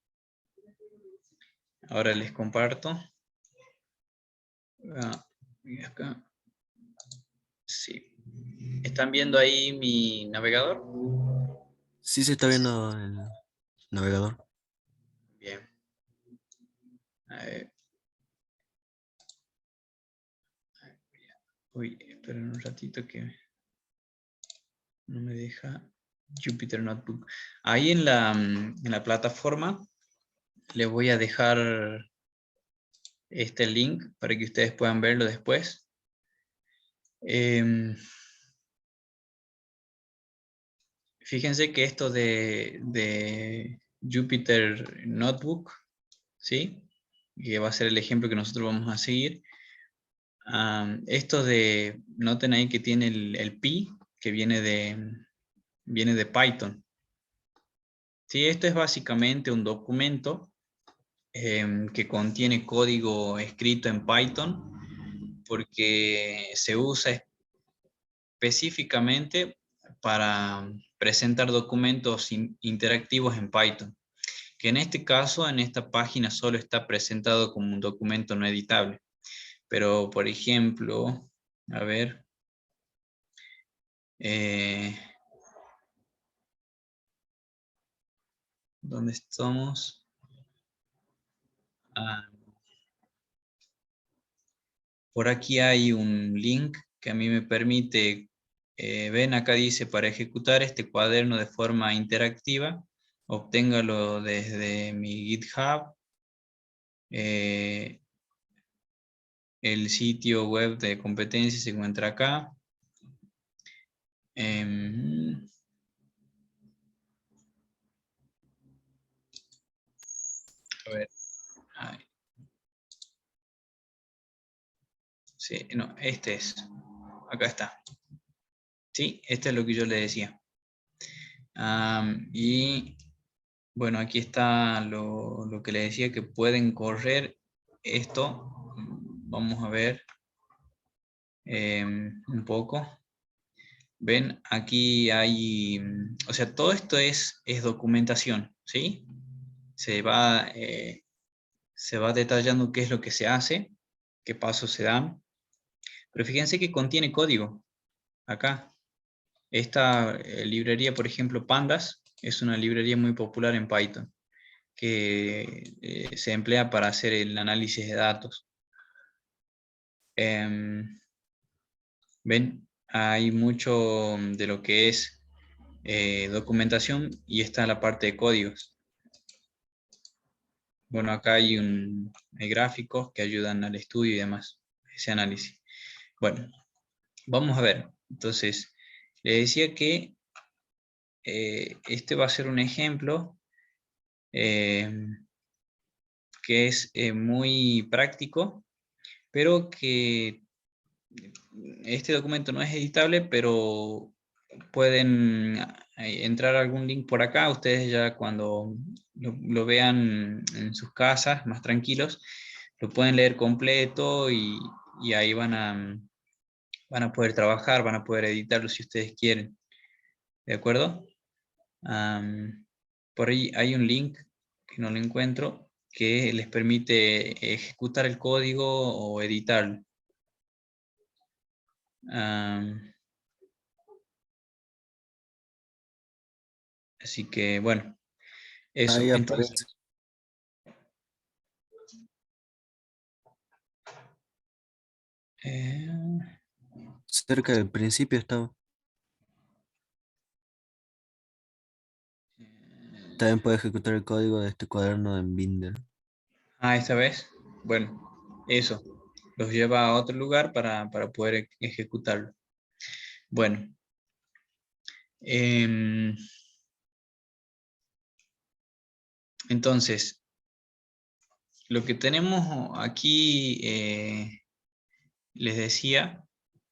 Ahora les comparto. Y acá. Sí. ¿Están viendo ahí mi navegador? Sí, se está viendo el navegador. Bien. A ver. Uy, esperen un ratito que no me deja Jupyter Notebook. Ahí en la plataforma les voy a dejar este link para que ustedes puedan verlo después. Fíjense que esto de Jupyter Notebook, ¿sí? Que va a ser el ejemplo que nosotros vamos a seguir. Esto noten ahí que tiene el pi, que viene de Python. Sí, esto es básicamente un documento que contiene código escrito en Python, porque se usa específicamente para presentar documentos interactivos en Python, que en este caso, en esta página, solo está presentado como un documento no editable. Pero, por ejemplo, a ver, ¿dónde estamos? Ah, por aquí hay un link que a mí me permite, ven acá dice, para ejecutar este cuaderno de forma interactiva, obténgalo desde mi GitHub. El sitio web de competencia se encuentra acá. A ver. Ay, sí, no, este es. Acá está. Sí, este es lo que yo le decía. Y bueno, aquí está lo que le decía, que pueden correr esto. Vamos a ver un poco. Ven, aquí hay, o sea, todo esto es documentación, ¿sí? Se va, se va detallando qué es lo que se hace, qué pasos se dan. Pero fíjense que contiene código acá. Esta librería, por ejemplo, Pandas, es una librería muy popular en Python, que se emplea para hacer el análisis de datos. Ven, hay mucho de lo que es documentación y está la parte de códigos. Bueno, acá hay gráficos que ayudan al estudio y demás, ese análisis. Bueno, vamos a ver. Entonces, le decía que este va a ser un ejemplo que es muy práctico, pero que este documento no es editable, pero pueden entrar a algún link por acá. Ustedes ya cuando lo vean en sus casas, más tranquilos, lo pueden leer completo y ahí van a poder trabajar, van a poder editarlo si ustedes quieren. ¿De acuerdo? Por ahí hay un link que no lo encuentro que les permite ejecutar el código o editarlo. Así que bueno, eso. Ahí aparece. Entonces, eh, Cerca del principio estaba. También puede ejecutar el código de este cuaderno en Binder. esta vez, bueno, eso. Los lleva a otro lugar para poder ejecutarlo. Bueno, entonces, lo que tenemos aquí, les decía,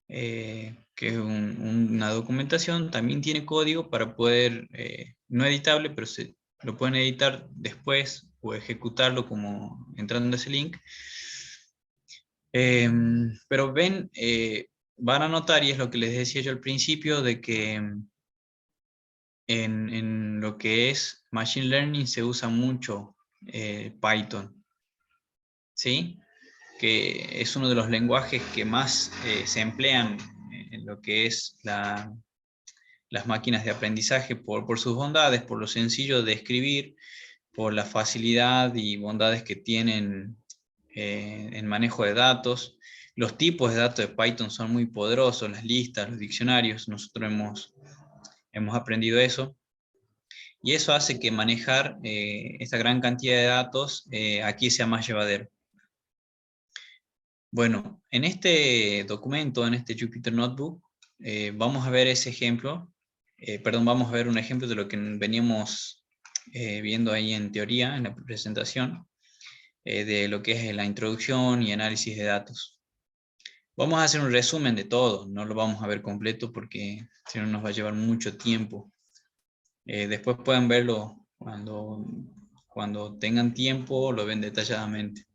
que es una documentación, también tiene código para poder, no editable, pero lo pueden editar después o ejecutarlo como entrando a ese link. Pero ven, van a notar, y es lo que les decía yo al principio, de que en lo que es Machine Learning se usa mucho Python, ¿sí? Que es uno de los lenguajes que más se emplean en lo que es las máquinas de aprendizaje por sus bondades, por lo sencillo de escribir, por la facilidad y bondades que tienen en manejo de datos. Los tipos de datos de Python son muy poderosos, las listas, los diccionarios, nosotros hemos aprendido eso. Y eso hace que manejar esta gran cantidad de datos aquí sea más llevadero. Bueno, en este documento, en este Jupyter Notebook, vamos a ver ese ejemplo, perdón, vamos a ver un ejemplo de lo que veníamos viendo ahí en teoría, en la presentación, de lo que es la introducción y análisis de datos. Vamos a hacer un resumen de todo, no lo vamos a ver completo porque si no nos va a llevar mucho tiempo. Después pueden verlo cuando tengan tiempo, lo ven detalladamente.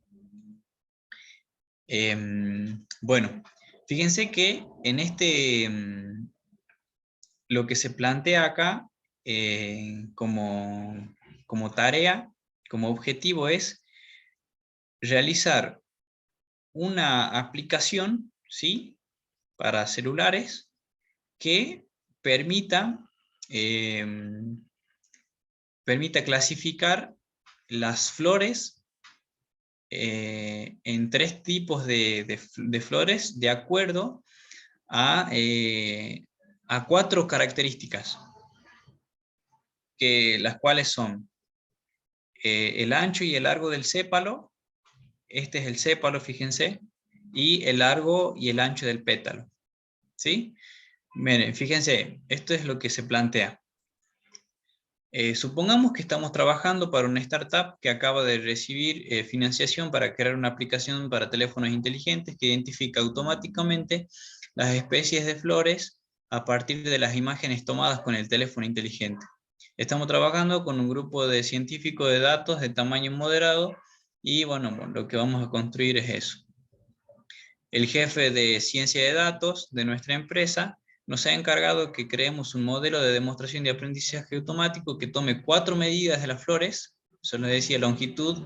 Bueno, fíjense que en lo que se plantea acá como tarea, como objetivo es realizar una aplicación, ¿sí? Para celulares que permita, permita clasificar las flores en tres tipos de flores de acuerdo a cuatro características, las cuales son el ancho y el largo del sépalo. Este es el sépalo, fíjense, y el largo y el ancho del pétalo, ¿sí? Miren, fíjense, esto es lo que se plantea. Supongamos que estamos trabajando para una startup que acaba de recibir financiación para crear una aplicación para teléfonos inteligentes que identifica automáticamente las especies de flores a partir de las imágenes tomadas con el teléfono inteligente. Estamos trabajando con un grupo de científicos de datos de tamaño moderado y bueno, lo que vamos a construir es eso. El jefe de ciencia de datos de nuestra empresa nos ha encargado que creemos un modelo de demostración de aprendizaje automático que tome 4 medidas de las flores, eso les decía, longitud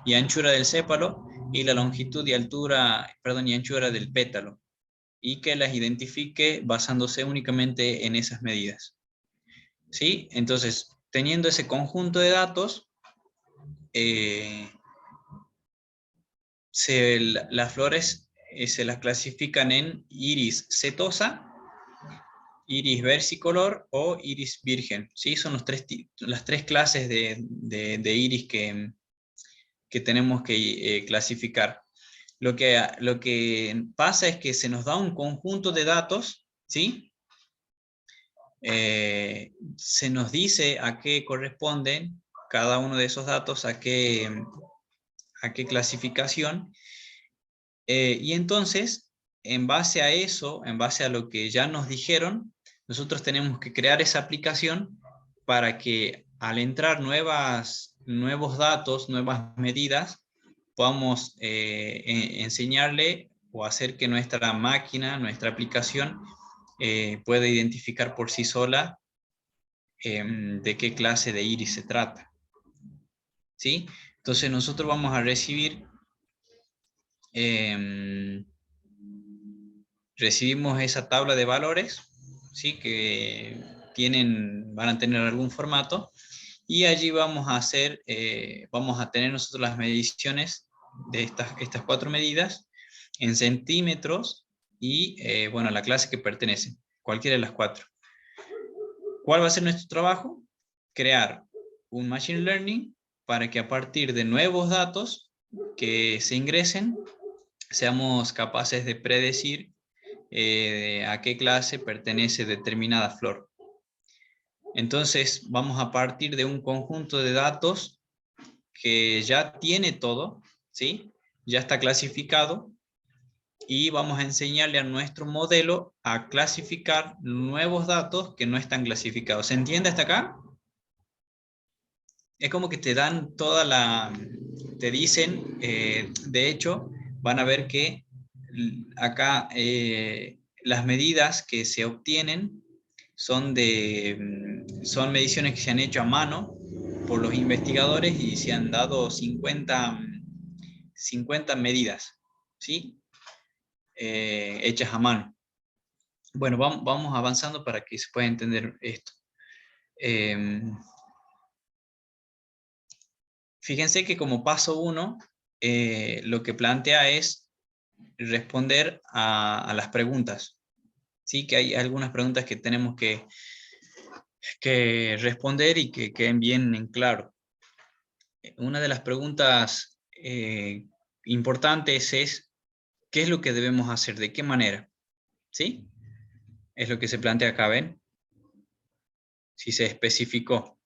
y anchura del sépalo, y la longitud y altura, perdón, y anchura del pétalo, y que las identifique basándose únicamente en esas medidas. ¿Sí? Entonces, teniendo ese conjunto de datos, las flores se las clasifican en iris setosa, iris versicolor o iris virgen. ¿Sí? Son las tres clases de iris que tenemos que clasificar. Lo que pasa es que se nos da un conjunto de datos, ¿sí? Se nos dice a qué corresponden cada uno de esos datos, a qué clasificación, y entonces en base a eso, en base a lo que ya nos dijeron, nosotros tenemos que crear esa aplicación para que al entrar nuevos datos, nuevas medidas, podamos enseñarle o hacer que nuestra máquina, nuestra aplicación, pueda identificar por sí sola de qué clase de iris se trata. ¿Sí? Entonces nosotros vamos a recibir, recibimos esa tabla de valores, ¿sí? Que van a tener algún formato, y allí vamos a hacer, vamos a tener nosotros las mediciones de estas 4 medidas en centímetros y, bueno, la clase que pertenece, cualquiera de las 4. ¿Cuál va a ser nuestro trabajo? Crear un Machine Learning para que a partir de nuevos datos que se ingresen, seamos capaces de predecir a qué clase pertenece determinada flor. Entonces, vamos a partir de un conjunto de datos que ya tiene todo, ¿sí? Ya está clasificado, y vamos a enseñarle a nuestro modelo a clasificar nuevos datos que no están clasificados. ¿Se entiende hasta acá? Es como que te dan te dicen, de hecho, van a ver que acá las medidas que se obtienen son mediciones que se han hecho a mano por los investigadores y se han dado 50 medidas, ¿sí? Hechas a mano. Bueno, vamos avanzando para que se pueda entender esto. Fíjense que como paso 1, lo que plantea es responder a las preguntas. Sí, que hay algunas preguntas que tenemos que responder y que queden bien en claro. Una de las preguntas importantes es, ¿qué es lo que debemos hacer? ¿De qué manera? ¿Sí? Es lo que se plantea acá, ¿ven? Si se especificó.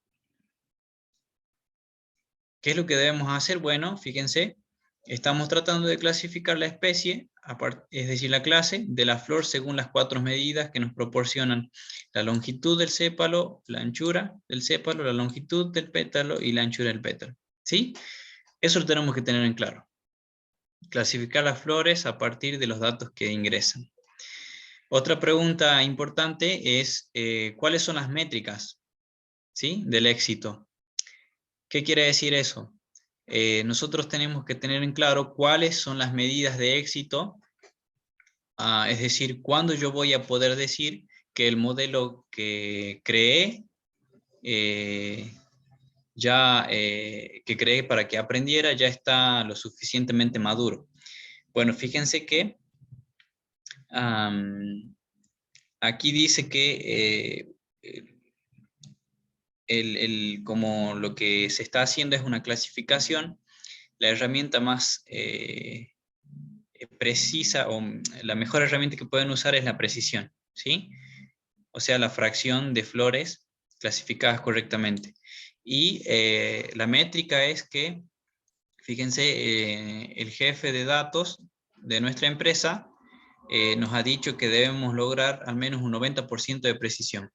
¿Qué es lo que debemos hacer? Bueno, fíjense, estamos tratando de clasificar la especie, es decir, la clase, de la flor según las 4 medidas que nos proporcionan la longitud del sépalo, la anchura del sépalo, la longitud del pétalo y la anchura del pétalo. ¿Sí? Eso lo tenemos que tener en claro. Clasificar las flores a partir de los datos que ingresan. Otra pregunta importante es, ¿cuáles son las métricas, ¿sí?, del éxito? ¿Qué quiere decir eso? Nosotros tenemos que tener en claro cuáles son las medidas de éxito, es decir, cuándo yo voy a poder decir que el modelo que creé, que creé para que aprendiera, ya está lo suficientemente maduro. Bueno, fíjense que aquí dice que como lo que se está haciendo es una clasificación, la herramienta más precisa, o la mejor herramienta que pueden usar es la precisión, ¿sí? O sea, la fracción de flores clasificadas correctamente. Y la métrica es que, fíjense, el jefe de datos de nuestra empresa nos ha dicho que debemos lograr al menos un 90% de precisión.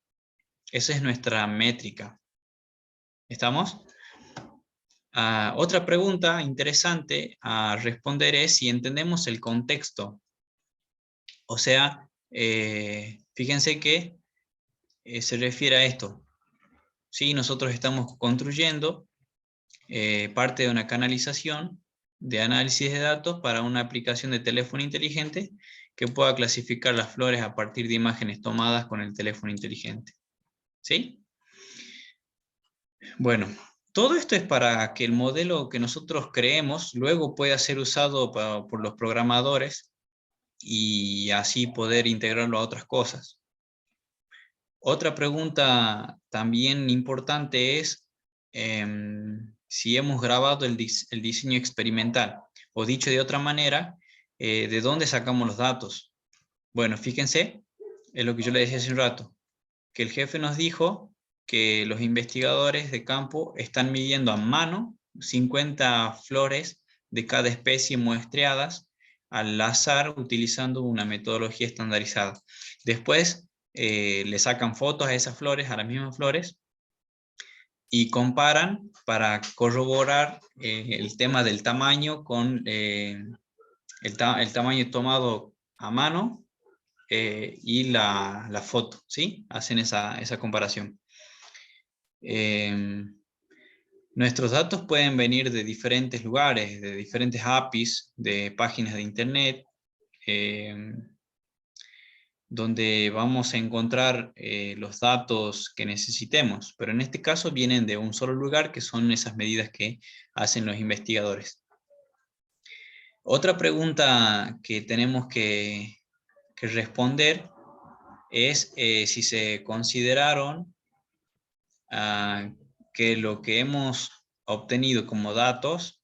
Esa es nuestra métrica. ¿Estamos? Otra pregunta interesante a responder es si entendemos el contexto. O sea, fíjense que se refiere a esto. ¿Sí? Nosotros estamos construyendo parte de una canalización de análisis de datos para una aplicación de teléfono inteligente que pueda clasificar las flores a partir de imágenes tomadas con el teléfono inteligente. ¿Sí? Bueno, todo esto es para que el modelo que nosotros creemos luego pueda ser usado por los programadores y así poder integrarlo a otras cosas. Otra pregunta también importante es si hemos grabado el diseño experimental, o dicho de otra manera, ¿de dónde sacamos los datos? Bueno, fíjense, es lo que yo les decía hace un rato, que el jefe nos dijo que los investigadores de campo están midiendo a mano 50 flores de cada especie muestreadas al azar utilizando una metodología estandarizada. Después le sacan fotos a esas flores, a las mismas flores, y comparan para corroborar el tema del tamaño con el tamaño tomado a mano y la foto, ¿sí? Hacen esa comparación. Nuestros datos pueden venir de diferentes lugares, de diferentes APIs, de páginas de internet, donde vamos a encontrar los datos que necesitemos, pero en este caso vienen de un solo lugar, que son esas medidas que hacen los investigadores. Otra pregunta que tenemos que responder es si se consideraron que lo que hemos obtenido como datos,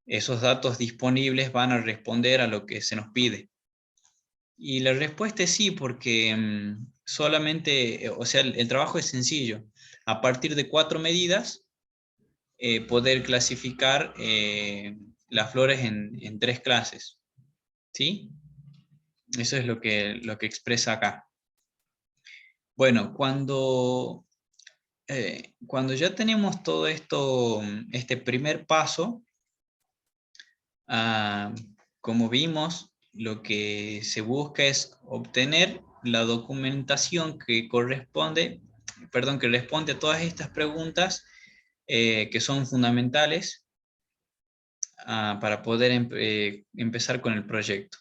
esos datos disponibles van a responder a lo que se nos pide. Y la respuesta es sí, porque solamente, o sea, el trabajo es sencillo. A partir de 4 medidas, poder clasificar las flores en 3 clases. ¿Sí? Eso es lo que expresa acá. Bueno, cuando ya tenemos todo esto, este primer paso, como vimos, lo que se busca es obtener la documentación que corresponde, que responde a todas estas preguntas que son fundamentales para poder empezar con el proyecto.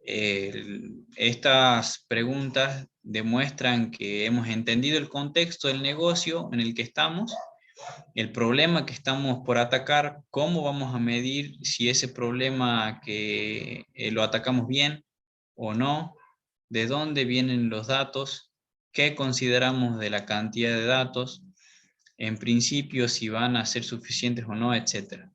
Estas preguntas demuestran que hemos entendido el contexto del negocio en el que estamos, el problema que estamos por atacar, cómo vamos a medir si ese problema que lo atacamos bien o no, de dónde vienen los datos, qué consideramos de la cantidad de datos, en principio si van a ser suficientes o no, etc.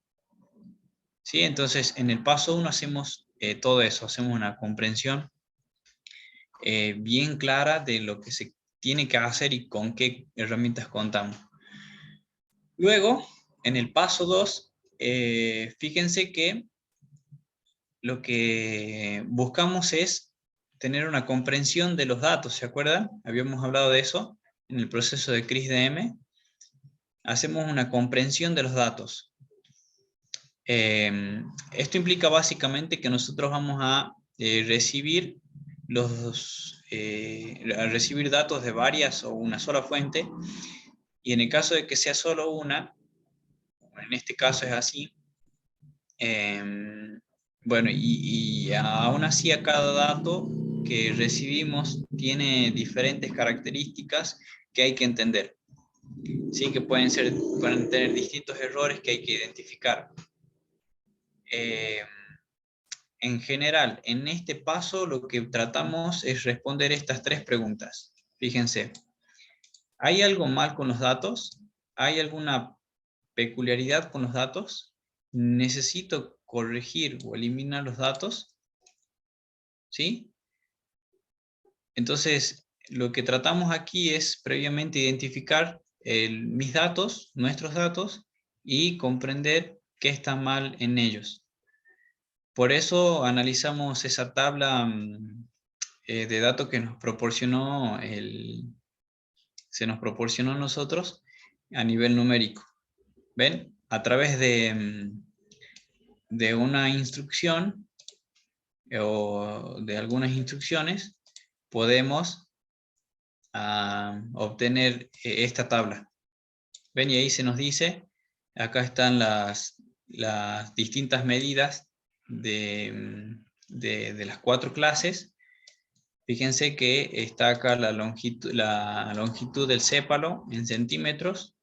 ¿Sí? Entonces, en el paso 1 hacemos todo eso, hacemos una comprensión bien clara de lo que se tiene que hacer y con qué herramientas contamos. Luego, en el paso 2, fíjense que lo que buscamos es tener una comprensión de los datos, ¿se acuerdan? Habíamos hablado de eso en el proceso de CRISDM. Hacemos una comprensión de los datos. Esto implica básicamente que nosotros vamos a recibir datos de varias o una sola fuente, y en el caso de que sea solo una, en este caso es así, bueno, y aún así a cada dato que recibimos tiene diferentes características que hay que entender. Sí, que pueden tener distintos errores que hay que identificar. En general, en este paso lo que tratamos es responder estas 3 preguntas. Fíjense, ¿hay algo mal con los datos? ¿Hay alguna peculiaridad con los datos? ¿Necesito corregir o eliminar los datos? ¿Sí? Entonces, lo que tratamos aquí es previamente identificar mis datos, nuestros datos, y comprender qué está mal en ellos. Por eso analizamos esa tabla de datos que nos proporcionó se nos proporcionó a nosotros a nivel numérico. ¿Ven? A través de una instrucción o de algunas instrucciones podemos obtener esta tabla. ¿Ven? Y ahí se nos dice, acá están las distintas medidas de las 4 clases. Fíjense que está acá la longitud del sépalo en centímetros,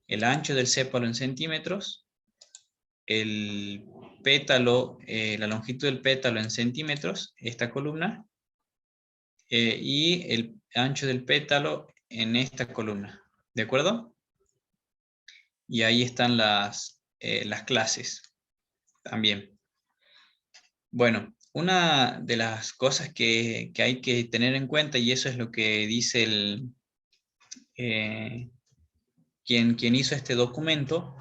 el ancho del sépalo en centímetros, el pétalo, la longitud del pétalo en centímetros, esta columna, y el ancho del pétalo en esta columna. ¿De acuerdo? Y ahí están las clases también. Bueno, una de las cosas que hay que tener en cuenta, y eso es lo que dice quien hizo este documento,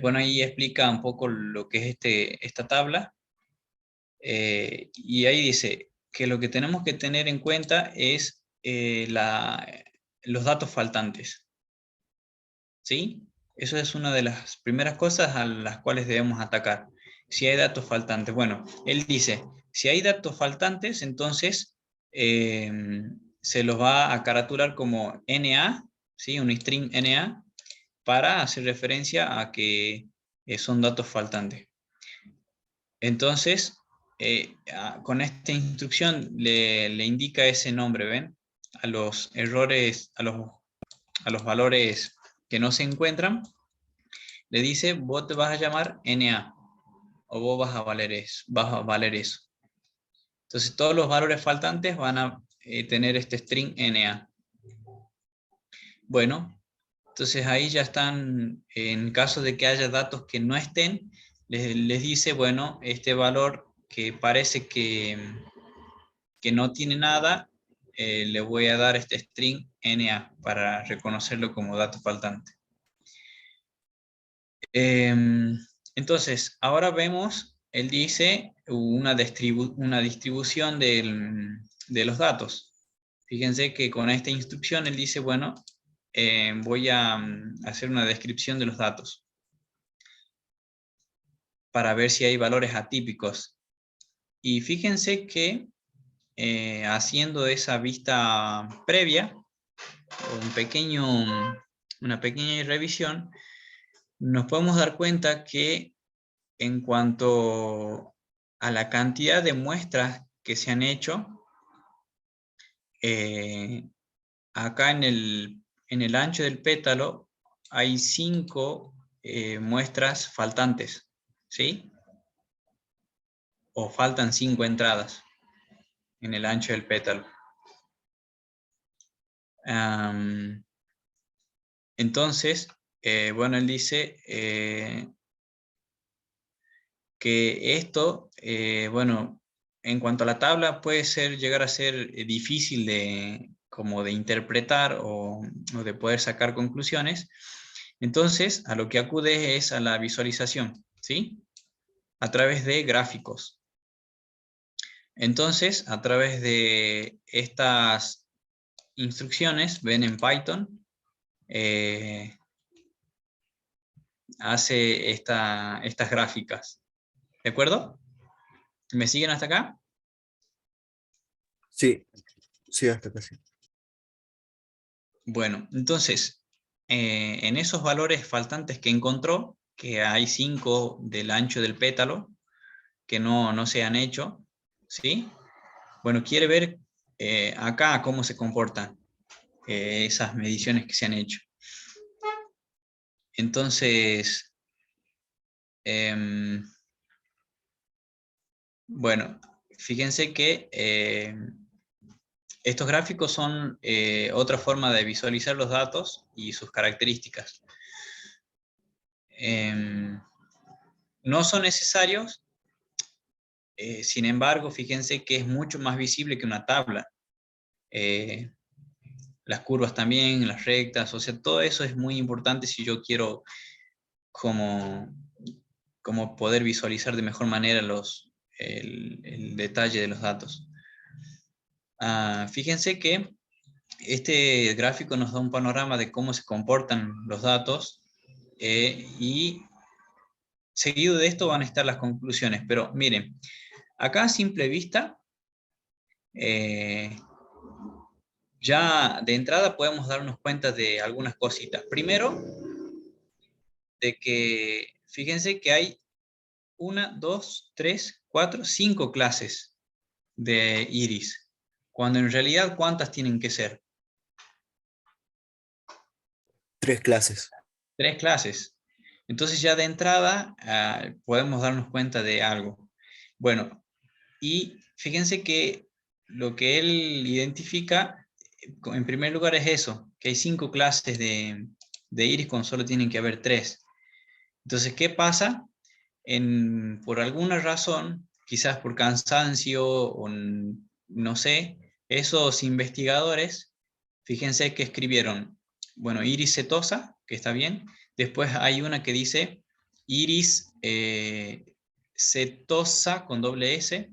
Bueno, ahí explica un poco lo que es esta tabla. Y ahí dice que lo que tenemos que tener en cuenta es los datos faltantes. ¿Sí? Eso es una de las primeras cosas a las cuales debemos atacar. Si hay datos faltantes. Bueno, él dice, si hay datos faltantes, entonces eh, se los va a caratular como NA, ¿sí? Un string NA, para hacer referencia a que son datos faltantes. Entonces, con esta instrucción le indica ese nombre, ¿ven? A los errores, a los valores que no se encuentran, le dice, vos te vas a llamar NA, o vos vas a valer eso. Entonces, todos los valores faltantes van a tener este string NA. Bueno, entonces ahí ya están, en caso de que haya datos que no estén, les dice, bueno, este valor que parece que no tiene nada, le voy a dar este string NA para reconocerlo como dato faltante. Entonces, ahora vemos, él dice una distribución de los datos. Fíjense que con esta instrucción él dice, bueno, voy a hacer una descripción de los datos para ver si hay valores atípicos. Y fíjense que haciendo esa vista previa, una pequeña revisión, nos podemos dar cuenta que en cuanto a la cantidad de muestras que se han hecho, acá en el ancho del pétalo hay 5 muestras faltantes, ¿sí? O faltan 5 entradas en el ancho del pétalo. Entonces, bueno, él dice que esto, bueno, en cuanto a la tabla, puede llegar a ser difícil como de interpretar o de poder sacar conclusiones. Entonces, a lo que acude es a la visualización, ¿sí? A través de gráficos. Entonces, a través de estas instrucciones, ven en Python, hace estas gráficas. ¿De acuerdo? ¿Me siguen hasta acá? Sí, sí, hasta casi. Bueno, entonces, en esos valores faltantes que encontró, que hay 5 del ancho del pétalo, que no se han hecho, ¿sí? Bueno, quiere ver acá cómo se comportan esas mediciones que se han hecho. Entonces, em, bueno, fíjense que estos gráficos son otra forma de visualizar los datos y sus características. No son necesarios, sin embargo, fíjense que es mucho más visible que una tabla. Las curvas también, las rectas, o sea, todo eso es muy importante si yo quiero como poder visualizar de mejor manera el detalle de los datos. Fíjense que este gráfico nos da un panorama de cómo se comportan los datos y seguido de esto van a estar las conclusiones. Pero miren, acá a simple vista, ya de entrada podemos darnos cuenta de algunas cositas. Primero, de que fíjense que hay 1, 2, 3, 4, 5 clases de iris, cuando en realidad ¿cuántas tienen que ser? 3 clases. 3 clases. Entonces ya de entrada podemos darnos cuenta de algo. Bueno, y fíjense que lo que él identifica, en primer lugar es eso, que hay 5 clases de iris cuando solo tienen que haber 3. Entonces, ¿qué pasa? Por alguna razón, quizás por cansancio o no sé, esos investigadores, fíjense que escribieron, bueno, iris setosa, que está bien, después hay una que dice iris setosa con doble S.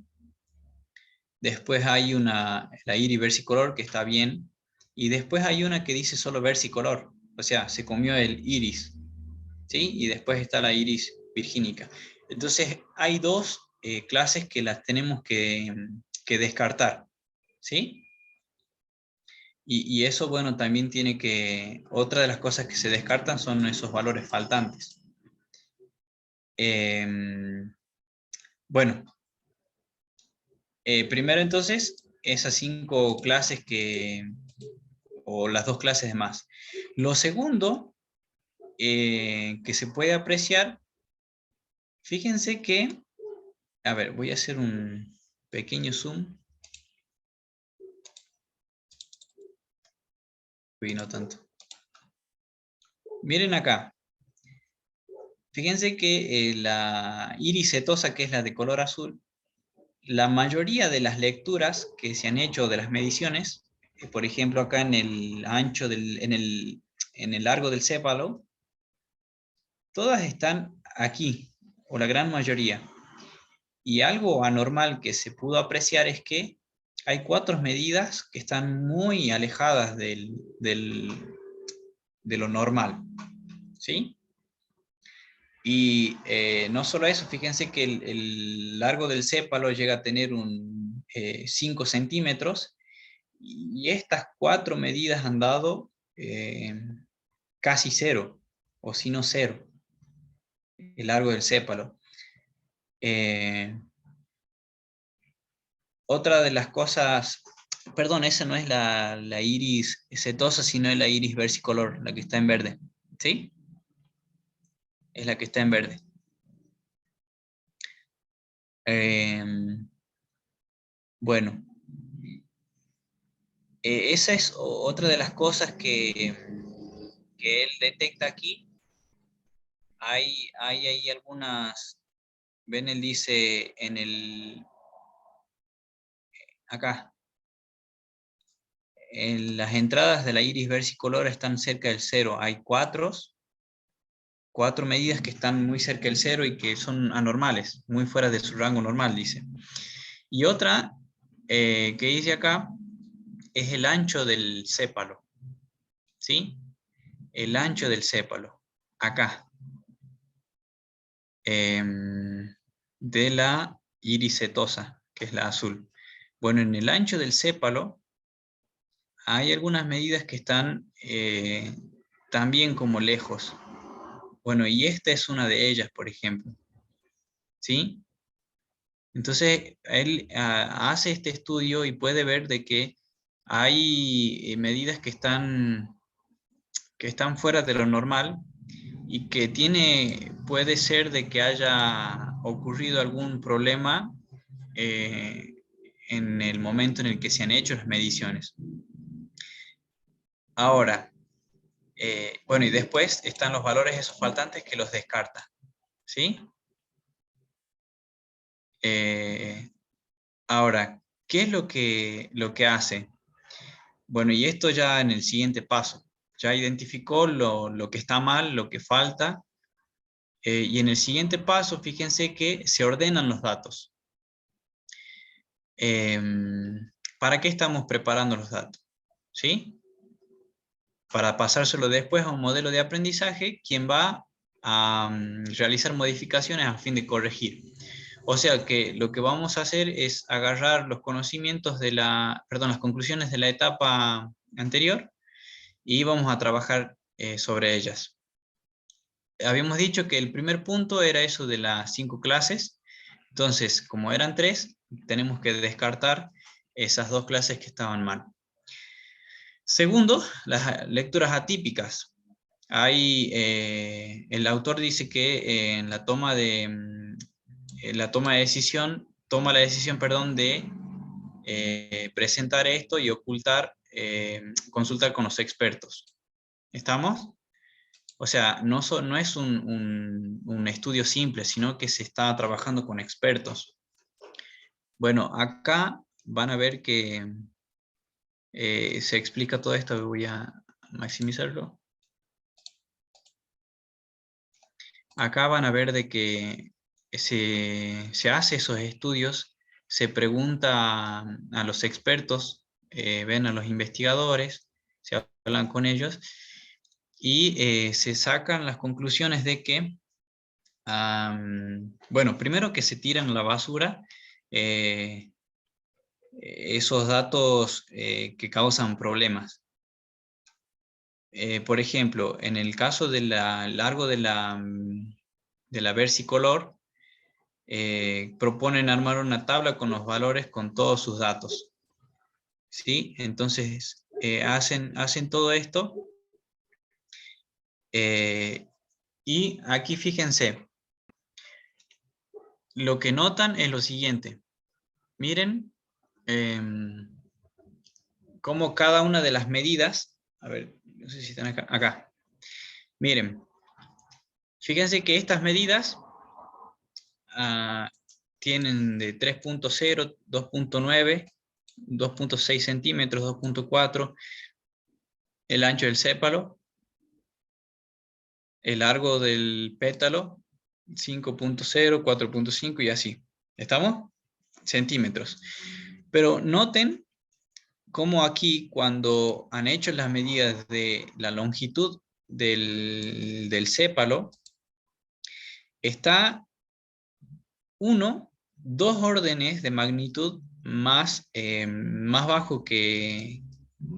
Después hay la iris versicolor que está bien. Y después hay una que dice solo versicolor. O sea, se comió el iris. ¿Sí? Y después está la iris virgínica. Entonces, hay dos clases que las tenemos que descartar. ¿Sí? Y eso, bueno, también tiene que... Otra de las cosas que se descartan son esos valores faltantes. Bueno, primero entonces, esas 5 clases o las 2 clases de más. Lo segundo que se puede apreciar, fíjense que, a ver, voy a hacer un pequeño zoom. Uy, no tanto. Miren acá. Fíjense que la iris setosa, que es la de color azul, la mayoría de las lecturas que se han hecho de las mediciones, por ejemplo acá en el ancho, en el largo del sépalo, todas están aquí, o la gran mayoría. Y algo anormal que se pudo apreciar es que hay 4 medidas que están muy alejadas de lo normal, ¿sí? Y no solo eso, fíjense que el largo del sépalo llega a tener 5 centímetros, y estas 4 medidas han dado casi 0, o si no 0, el largo del sépalo. Otra de las cosas, perdón, esa no es la iris setosa, sino es la iris versicolor, la que está en verde, ¿sí? Es la que está en verde. Bueno, esa es otra de las cosas que él detecta aquí. Hay algunas, ven, él dice acá, en las entradas de la iris versicolor están cerca del 0. Hay 4 medidas que están muy cerca del 0 y que son anormales, muy fuera de su rango normal, dice. Y otra que dice acá es el ancho del sépalo, ¿sí? El ancho del sépalo, acá, de la iris setosa, que es la azul. Bueno, en el ancho del sépalo hay algunas medidas que están también como lejos. Bueno, y esta es una de ellas, por ejemplo, ¿sí? Entonces, él hace este estudio y puede ver de que hay medidas que están fuera de lo normal y que puede ser de que haya ocurrido algún problema en el momento en el que se han hecho las mediciones. Ahora, bueno, y después están los valores esos faltantes que los descarta, ¿sí? Ahora, ¿qué es lo que hace? Bueno, y esto ya en el siguiente paso. Ya identificó lo que está mal, lo que falta, y en el siguiente paso, fíjense que se ordenan los datos. ¿Para qué estamos preparando los datos? ¿Sí? Para pasárselo después a un modelo de aprendizaje, quien va a realizar modificaciones a fin de corregir. O sea que lo que vamos a hacer es agarrar los conocimientos las conclusiones de la etapa anterior y vamos a trabajar sobre ellas. Habíamos dicho que el primer punto era eso de las 5 clases. Entonces, como eran 3, tenemos que descartar esas 2 clases que estaban mal. Segundo, las lecturas atípicas. El autor dice que en la toma de decisión, toma la decisión, perdón, de presentar esto y ocultar, consultar con los expertos. ¿Estamos? O sea, no es un estudio simple, sino que se está trabajando con expertos. Bueno, acá van a ver que se explica todo esto. Voy a maximizarlo. acá van a ver de que se hace esos estudios, se pregunta a los expertos, ven a los investigadores, se hablan con ellos y se sacan las conclusiones de que, bueno, primero que se tiran a la basura eh, esos datos que causan problemas. Por ejemplo, en el caso de largo de la versicolor, proponen armar una tabla con los valores con todos sus datos. ¿Sí? Entonces, hacen todo esto. Y aquí fíjense, lo que notan es lo siguiente. Miren cómo cada una de las medidas, a ver, no sé si están acá. Miren, fíjense que estas medidas tienen de 3.0, 2.9, 2.6 centímetros, 2.4, el ancho del sépalo, el largo del pétalo, 5.0, 4.5 y así. ¿Estamos? Centímetros. Pero noten cómo aquí, cuando han hecho las medidas de la longitud del sépalo, está dos órdenes de magnitud más bajo que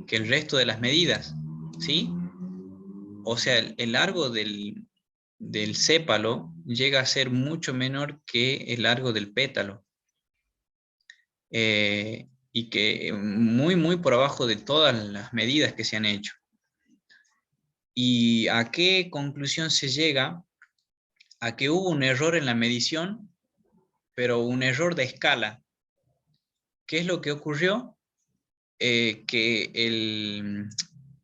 el resto de las medidas, ¿sí? O sea, el largo del sépalo llega a ser mucho menor que el largo del pétalo. Y que muy por abajo de todas las medidas que se han hecho. ¿Y a qué conclusión se llega? A que hubo un error en la medición, pero un error de escala. ¿Qué es lo que ocurrió? Que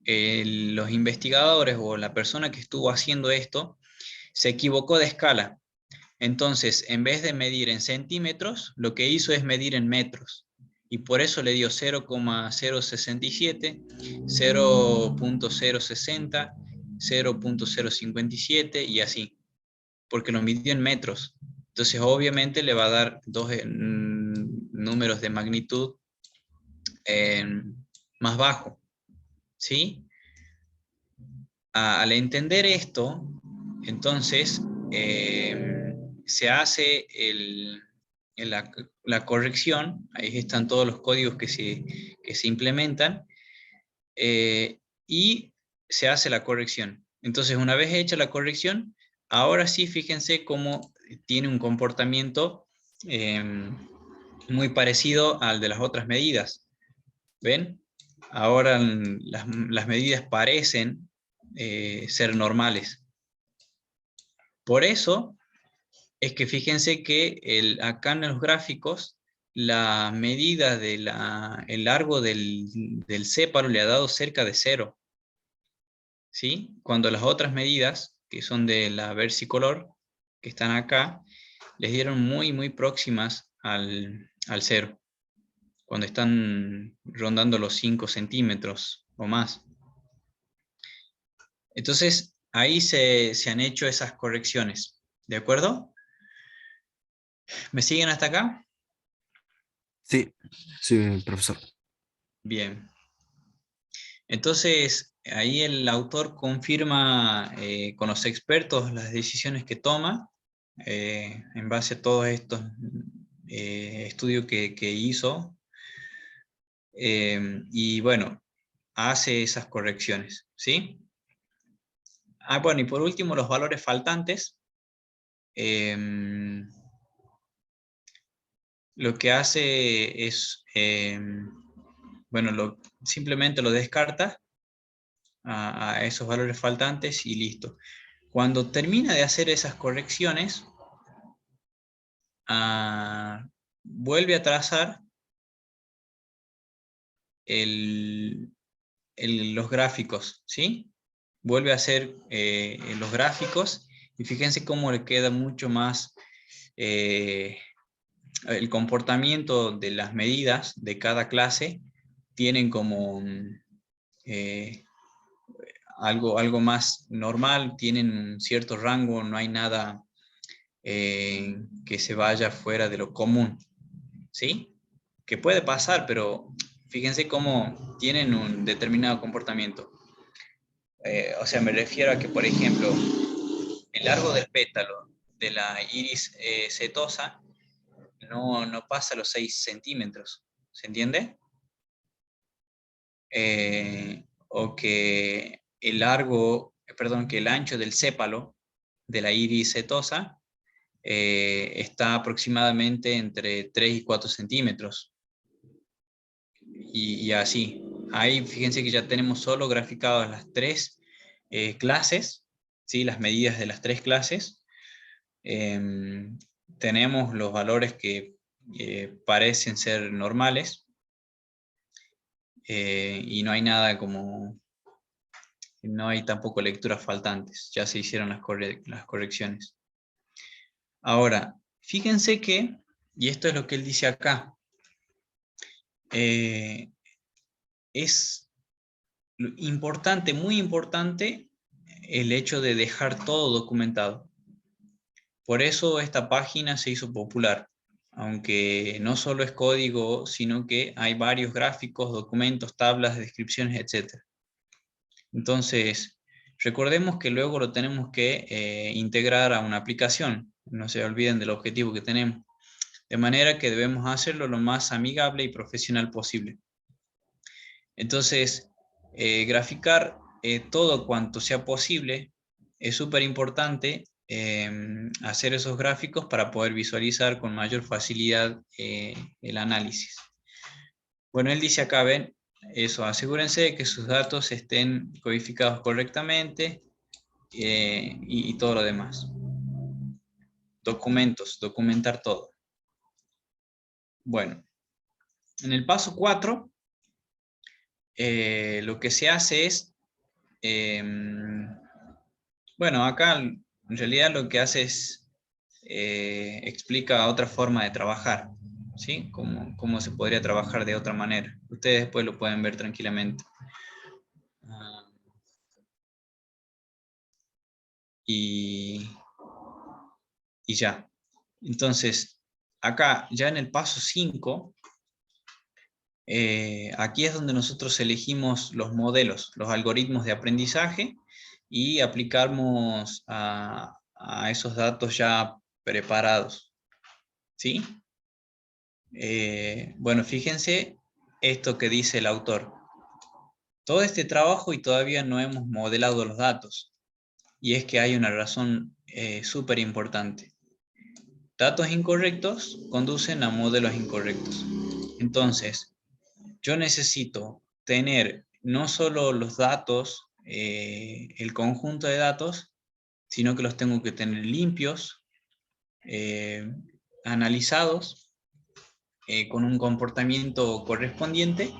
los investigadores o la persona que estuvo haciendo esto se equivocó de escala. Entonces, en vez de medir en centímetros, lo que hizo es medir en metros. Y por eso le dio 0,067, 0.060, 0.057 y así. Porque lo midió en metros. Entonces, obviamente le va a dar dos números de magnitud eh, más bajo. ¿Sí? Al entender esto, entonces se hace la corrección, ahí están todos los códigos que se implementan, y se hace la corrección. Entonces, una vez hecha la corrección, ahora sí fíjense cómo tiene un comportamiento eh, muy parecido al de las otras medidas. ¿Ven? Ahora las medidas parecen ser normales. Por eso es que fíjense que acá en los gráficos la medida el largo del sépalo le ha dado cerca de 0. ¿Sí? Cuando las otras medidas, que son de la versicolor, que están acá, les dieron muy próximas al 0, cuando están rondando los 5 centímetros o más. Entonces, ahí se han hecho esas correcciones. ¿De acuerdo? ¿Me siguen hasta acá? Sí, sí, profesor. Bien. Entonces, ahí el autor confirma con los expertos las decisiones que toma en base a todos estos estudios que hizo. Y bueno, hace esas correcciones. ¿Sí? Bueno, y por último, los valores faltantes. Lo que hace es, bueno, simplemente lo descarta a esos valores faltantes y listo. Cuando termina de hacer esas correcciones, vuelve a trazar los gráficos, ¿sí? Vuelve a hacer los gráficos y fíjense cómo le queda mucho más el comportamiento de las medidas de cada clase tienen como algo más normal, tienen un cierto rango, no hay nada que se vaya fuera de lo común, ¿sí? Que puede pasar, pero fíjense cómo tienen un determinado comportamiento. O sea, me refiero a que, por ejemplo, el largo del pétalo de la iris setosa no pasa los 6 centímetros, ¿se entiende? O que que el ancho del sépalo de la iris setosa está aproximadamente entre 3 y 4 centímetros. Y así. Ahí fíjense que ya tenemos solo graficadas las 3 clases, ¿sí? Las medidas de las 3 clases. Tenemos los valores que parecen ser normales y no hay nada como, no hay tampoco lecturas faltantes, ya se hicieron las correcciones. Ahora, fíjense que, y esto es lo que él dice acá, es importante, muy importante, el hecho de dejar todo documentado. Por eso esta página se hizo popular, aunque no solo es código, sino que hay varios gráficos, documentos, tablas, descripciones, etc. Entonces, recordemos que luego lo tenemos que integrar a una aplicación. No se olviden del objetivo que tenemos. De manera que debemos hacerlo lo más amigable y profesional posible. Entonces, graficar todo cuanto sea posible es súper importante hacer esos gráficos para poder visualizar con mayor facilidad el análisis. Bueno, él dice acá, ven, eso, asegúrense de que sus datos estén codificados correctamente y todo lo demás. Documentos, documentar todo. Bueno, en el paso 4, lo que se hace es, bueno, acá en realidad lo que hace es, explica otra forma de trabajar, ¿sí? Cómo se podría trabajar de otra manera. Ustedes después lo pueden ver tranquilamente. Y ya. Entonces, acá ya en el paso 5, aquí es donde nosotros elegimos los modelos, los algoritmos de aprendizaje y aplicamos a esos datos ya preparados, ¿sí? Bueno, fíjense esto que dice el autor. Todo este trabajo y todavía no hemos modelado los datos. Y es que hay una razón súper importante. Datos incorrectos conducen a modelos incorrectos. Entonces, yo necesito tener no solo los datos, el conjunto de datos, sino que los tengo que tener limpios, analizados, con un comportamiento correspondiente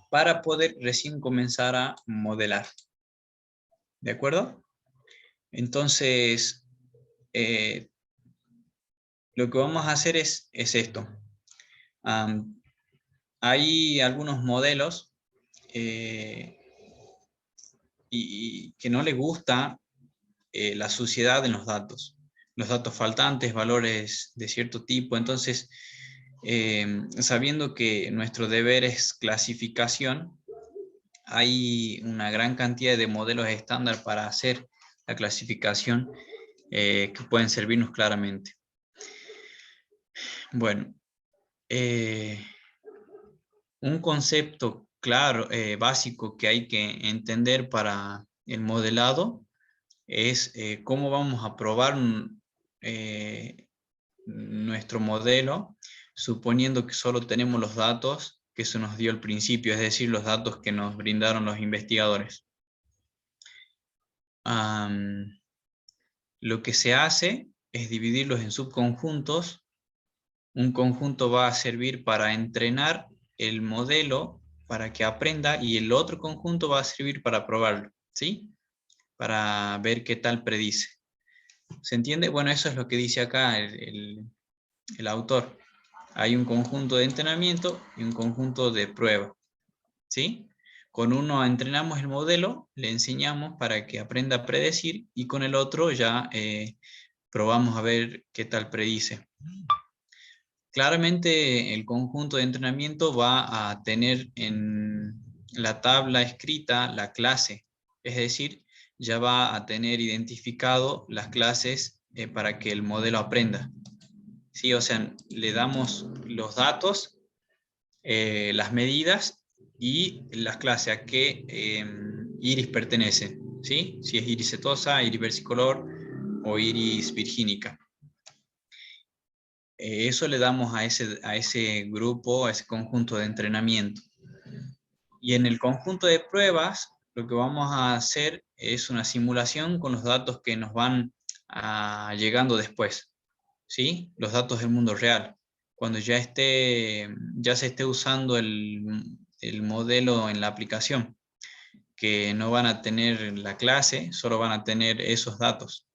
para poder recién comenzar a modelar. ¿De acuerdo? Entonces, lo que vamos a hacer es esto. Hay algunos modelos y que no les gusta la suciedad en los datos faltantes, valores de cierto tipo. Entonces, sabiendo que nuestro deber es clasificación, hay una gran cantidad de modelos estándar para hacer la clasificación que pueden servirnos claramente. Bueno, un concepto claro, básico que hay que entender para el modelado es cómo vamos a probar nuestro modelo, suponiendo que solo tenemos los datos que se nos dio al principio, es decir, los datos que nos brindaron los investigadores. Lo que se hace es dividirlos en subconjuntos. Un conjunto va a servir para entrenar el modelo para que aprenda y el otro conjunto va a servir para probarlo, ¿sí? Para ver qué tal predice. ¿Se entiende? Bueno, eso es lo que dice acá el autor. Hay un conjunto de entrenamiento y un conjunto de prueba, ¿sí? Con uno entrenamos el modelo, le enseñamos para que aprenda a predecir, y con el otro ya probamos a ver qué tal predice. Claramente el conjunto de entrenamiento va a tener en la tabla escrita la clase, es decir, ya va a tener identificado las clases para que el modelo aprenda. Sí, o sea, le damos los datos, las medidas y las clases a qué iris pertenece, ¿sí? Si es iris setosa, iris versicolor o iris virgínica. Eso le damos a ese grupo, a ese conjunto de entrenamiento. Y en el conjunto de pruebas, lo que vamos a hacer es una simulación con los datos que nos van llegando después, ¿sí? Los datos del mundo real. Cuando ya se esté usando el modelo en la aplicación, que no van a tener la clase, solo van a tener esos datos.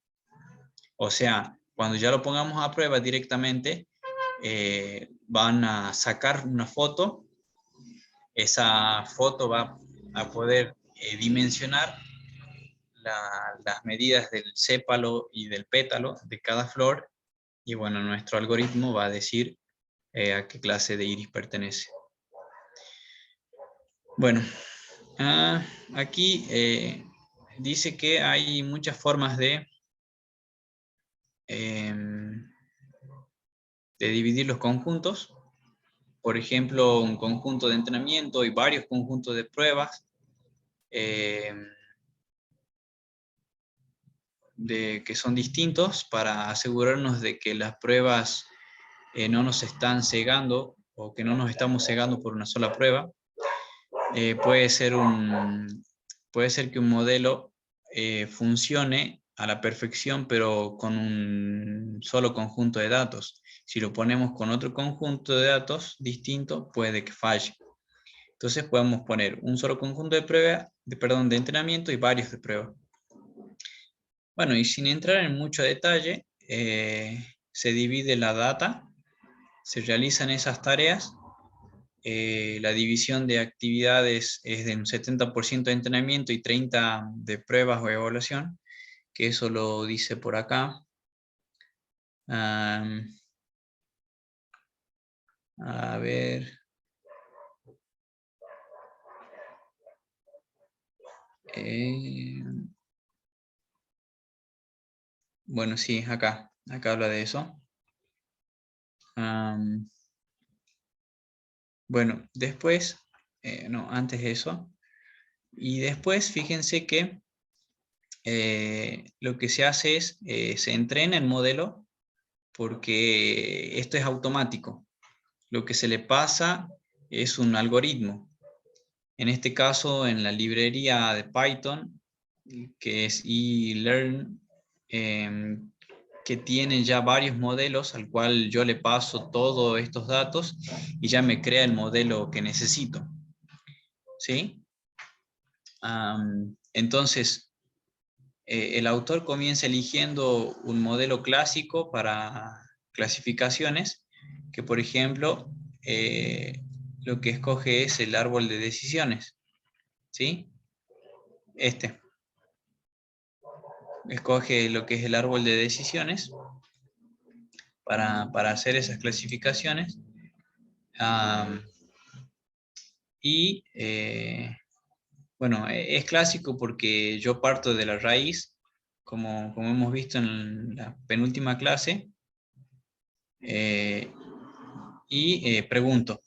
O sea, cuando ya lo pongamos a prueba directamente, van a sacar una foto, esa foto va a poder dimensionar las medidas del sépalo y del pétalo de cada flor, y bueno, nuestro algoritmo va a decir a qué clase de iris pertenece. Bueno, aquí dice que hay muchas formas de dividir los conjuntos. Por ejemplo, un conjunto de entrenamiento y varios conjuntos de pruebas, que son distintos, para asegurarnos de que las pruebas no nos están cegando, o que no nos estamos cegando por una sola prueba. Puede ser que un modelo funcione a la perfección, pero con un solo conjunto de datos. Si lo ponemos con otro conjunto de datos distinto, puede que falle. Entonces podemos poner un solo conjunto de de entrenamiento y varios de prueba. Bueno, y sin entrar en mucho detalle, se divide la data, se realizan esas tareas. La división de actividades es de un 70% de entrenamiento y 30% de pruebas o evaluación, que eso lo dice por acá. A ver. Bueno, sí, acá habla de eso. Bueno, después, no, antes de eso. Y después, fíjense que lo que se hace es, se entrena el modelo, porque esto es automático. Lo que se le pasa es un algoritmo. En este caso, en la librería de Python, que es eLearn, que tiene ya varios modelos al cual yo le paso todos estos datos y ya me crea el modelo que necesito. ¿Sí? Entonces, el autor comienza eligiendo un modelo clásico para clasificaciones, que por ejemplo, lo que escoge es el árbol de decisiones. ¿Sí? Escoge lo que es el árbol de decisiones para hacer esas clasificaciones. Y bueno, es clásico porque yo parto de la raíz, como hemos visto en la penúltima clase, y pregunto.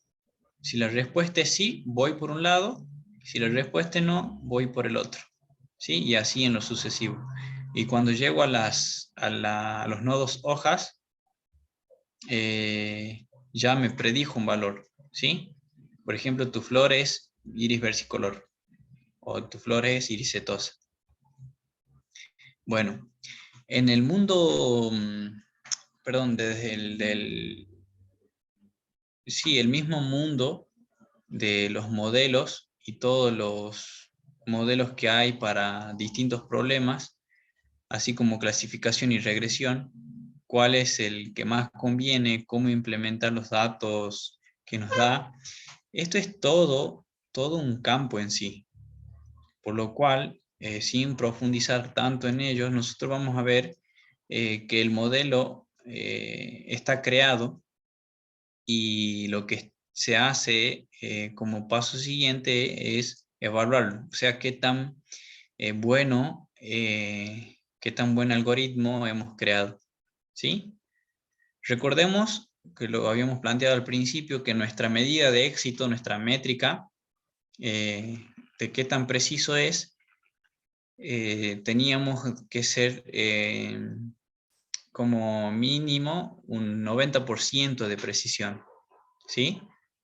Si la respuesta es sí, voy por un lado; si la respuesta es no, voy por el otro. ¿Sí? Y así en lo sucesivo. Y cuando llego a los nodos hojas, ya me predijo un valor. ¿Sí? Por ejemplo, tu flor es iris versicolor, o tu flor es iris setosa. Bueno, en el mundo, perdón, desde el mismo mundo de los modelos y todos los modelos que hay para distintos problemas, así como clasificación y regresión, cuál es el que más conviene, cómo implementar los datos que nos da. Esto es todo todo un campo en sí, por lo cual, sin profundizar tanto en ellos, nosotros vamos a ver que el modelo está creado y lo que se hace como paso siguiente es evaluarlo, o sea, qué tan buen algoritmo hemos creado, ¿sí? Recordemos que lo habíamos planteado al principio, que nuestra medida de éxito, nuestra métrica, de qué tan preciso es, teníamos que ser como mínimo un 90% de precisión, ¿sí?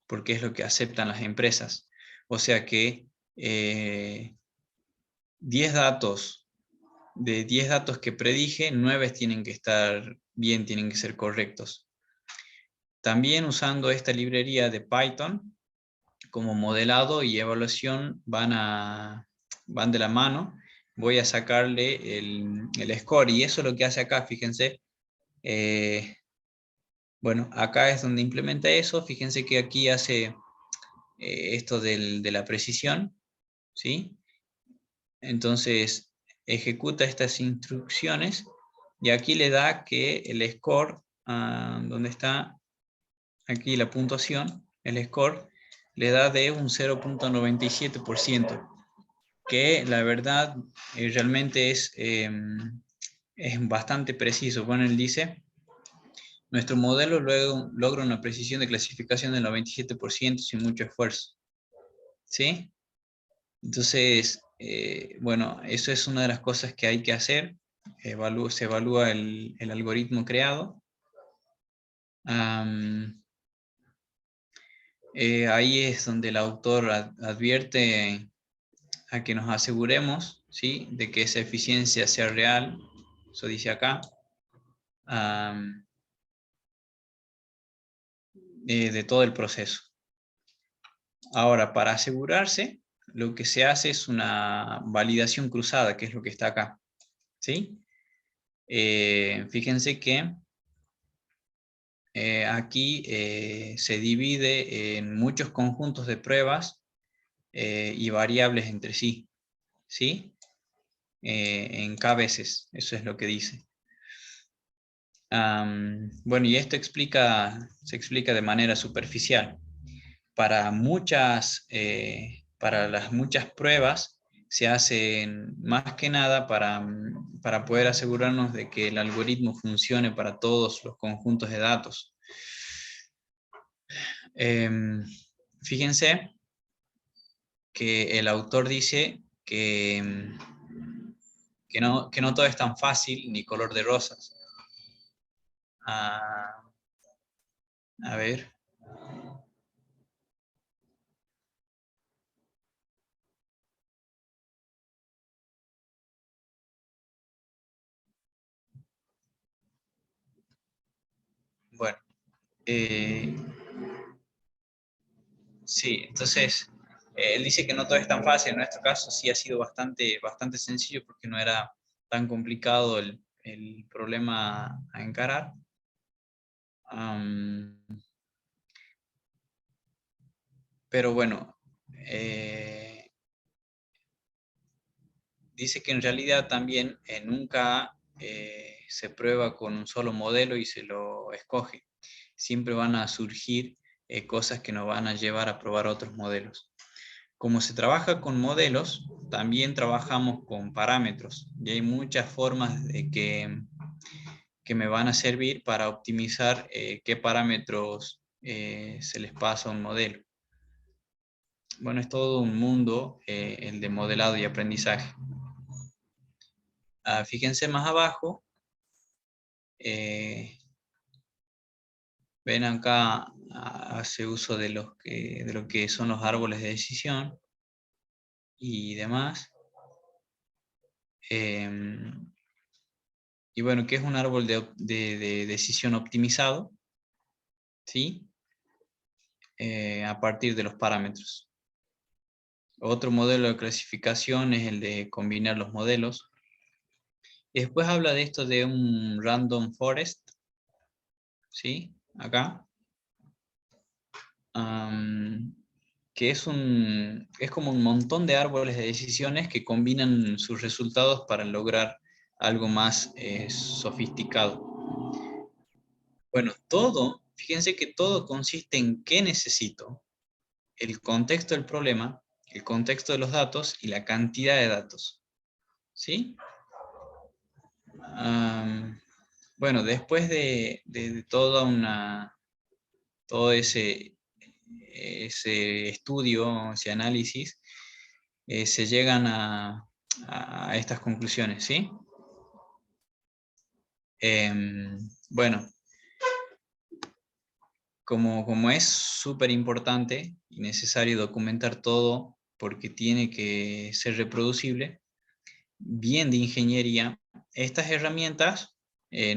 Porque es lo que aceptan las empresas. O sea que 10 datos, de 10 datos que predije, 9 tienen que estar bien, tienen que ser correctos. También usando esta librería de Python, como modelado y evaluación van de la mano. Voy a sacarle el score y eso es lo que hace acá, fíjense. Bueno, acá es donde implementa eso. Fíjense que aquí hace esto de la precisión, ¿sí? Entonces ejecuta estas instrucciones y aquí le da que el score, donde está aquí la puntuación, el score, le da de un 0.97%, que la verdad realmente es bastante preciso. Bueno, él dice, nuestro modelo luego logra una precisión de clasificación del 97% sin mucho esfuerzo. ¿Sí? Entonces, bueno, eso es una de las cosas que hay que hacer. Se evalúa el algoritmo creado. Ahí es donde el autor advierte a que nos aseguremos, ¿sí?, de que esa eficiencia sea real. Eso dice acá. De todo el proceso. Ahora, para asegurarse, lo que se hace es una validación cruzada, que es lo que está acá, ¿sí? Fíjense que aquí se divide en muchos conjuntos de pruebas y variables entre sí, ¿sí? En K veces, eso es lo que dice. Bueno, y esto se explica de manera superficial. Para las muchas pruebas se hacen más que nada para poder asegurarnos de que el algoritmo funcione para todos los conjuntos de datos. Fíjense que el autor dice que no todo es tan fácil ni color de rosas. A ver. Bueno. Sí, entonces él dice que no todo es tan fácil. En nuestro caso sí ha sido bastante sencillo porque no era tan complicado el problema a encarar. Pero bueno, dice que en realidad también nunca se prueba con un solo modelo y se lo escoge. Siempre van a surgir cosas que nos van a llevar a probar otros modelos. Como se trabaja con modelos, también trabajamos con parámetros y hay muchas formas de que me van a servir para optimizar qué parámetros se les pasa a un modelo. Bueno, es todo un mundo el de modelado y aprendizaje. Fíjense más abajo, eh, ven acá, hace uso de lo que son los árboles de decisión y demás. Y bueno, ¿qué es un árbol de decisión optimizado? ¿Sí? A partir de los parámetros. Otro modelo de clasificación es el de combinar los modelos. Y después habla de esto de un random forest, ¿sí? Acá. que es como un montón de árboles de decisiones que combinan sus resultados para lograr algo más sofisticado. Bueno, fíjense que todo consiste en qué necesito, el contexto del problema, el contexto de los datos y la cantidad de datos. ¿Sí? Bueno, después de todo ese estudio, ese análisis, se llegan a estas conclusiones, ¿sí? Bueno, como es súper importante y necesario documentar todo porque tiene que ser reproducible, bien de ingeniería, estas herramientas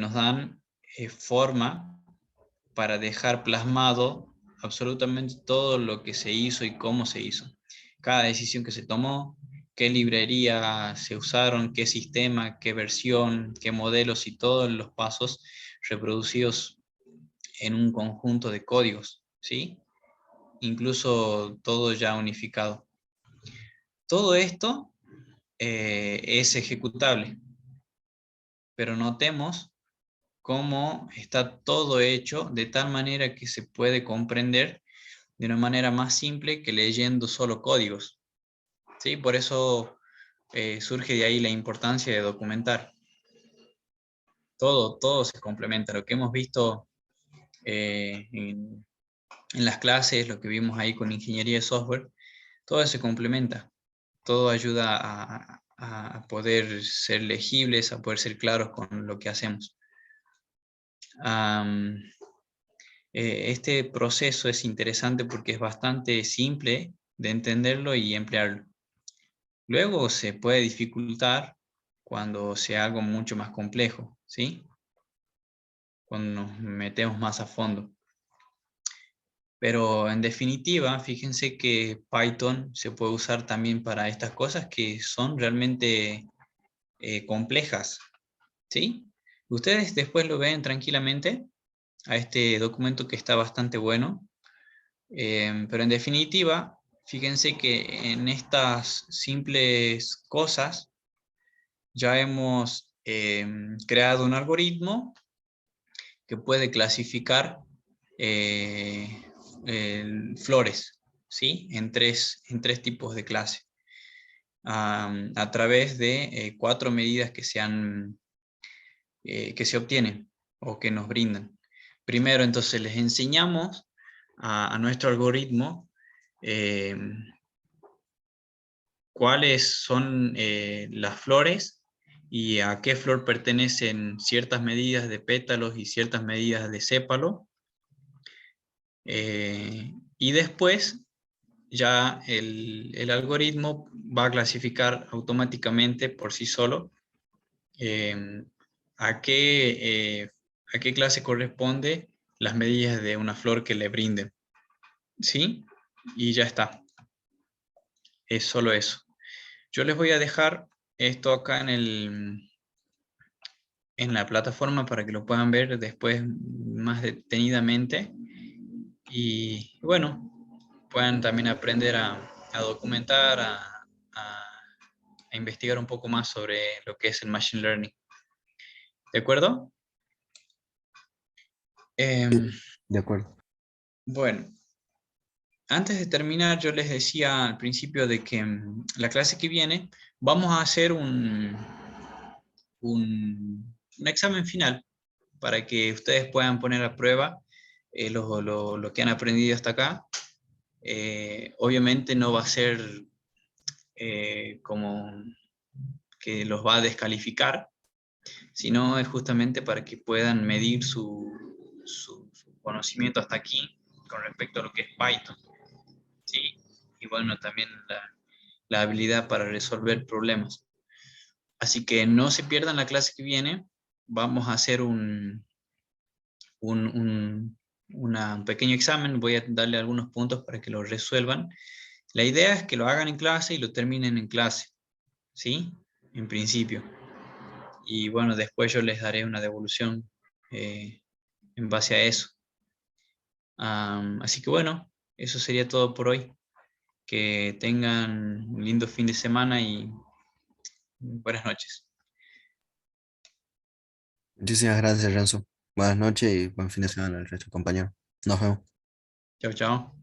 nos dan forma para dejar plasmado absolutamente todo lo que se hizo y cómo se hizo. Cada decisión que se tomó, qué librería se usaron, qué sistema, qué versión, qué modelos y todos los pasos reproducidos en un conjunto de códigos, ¿sí? Incluso todo ya unificado. Todo esto es ejecutable, pero notemos cómo está todo hecho de tal manera que se puede comprender de una manera más simple que leyendo solo códigos. ¿Sí? Por eso surge de ahí la importancia de documentar. Todo se complementa. Lo que hemos visto en las clases, lo que vimos ahí con ingeniería de software, todo se complementa. Todo ayuda a poder ser legibles, a poder ser claros con lo que hacemos. Este proceso es interesante porque es bastante simple de entenderlo y emplearlo. Luego se puede dificultar cuando sea algo mucho más complejo, ¿sí? Cuando nos metemos más a fondo. Pero en definitiva, fíjense que Python se puede usar también para estas cosas que son realmente complejas, ¿sí? Ustedes después lo ven tranquilamente a este documento que está bastante bueno. Pero en definitiva, fíjense que en estas simples cosas ya hemos creado un algoritmo que puede clasificar eh, flores, ¿sí? En tres tipos de clase, a través de 4 medidas que se obtienen o que nos brindan. Primero, entonces, les enseñamos a nuestro algoritmo eh, cuáles son las flores y a qué flor pertenecen ciertas medidas de pétalos y ciertas medidas de sépalo. Y después ya el algoritmo va a clasificar automáticamente por sí solo eh, a qué clase corresponde las medidas de una flor que le brinden. ¿Sí? Y ya está. Es solo eso. Yo les voy a dejar esto acá en la plataforma para que lo puedan ver después más detenidamente. Y bueno, puedan también aprender a documentar, a investigar un poco más sobre lo que es el Machine Learning. ¿De acuerdo? Sí, Em, de acuerdo. bueno, antes de terminar, yo les decía al principio de que la clase que viene vamos a hacer un examen final para que ustedes puedan poner a prueba lo que han aprendido hasta acá. Obviamente no va a ser como que los va a descalificar, sino es justamente para que puedan medir su conocimiento hasta aquí con respecto a lo que es Python, ¿sí? Y bueno, también la habilidad para resolver problemas. Así que no se pierdan la clase que viene. Vamos a hacer un pequeño examen. Voy a darle algunos puntos para que lo resuelvan. La idea es que lo hagan en clase y lo terminen en clase, ¿sí? En principio. Y bueno, después yo les daré una devolución en base a eso. Así que bueno, eso sería todo por hoy. Que tengan un lindo fin de semana y buenas noches. Muchísimas gracias, Renzo. Buenas noches y buen fin de semana al resto, compañero. Nos vemos. Chao, chao.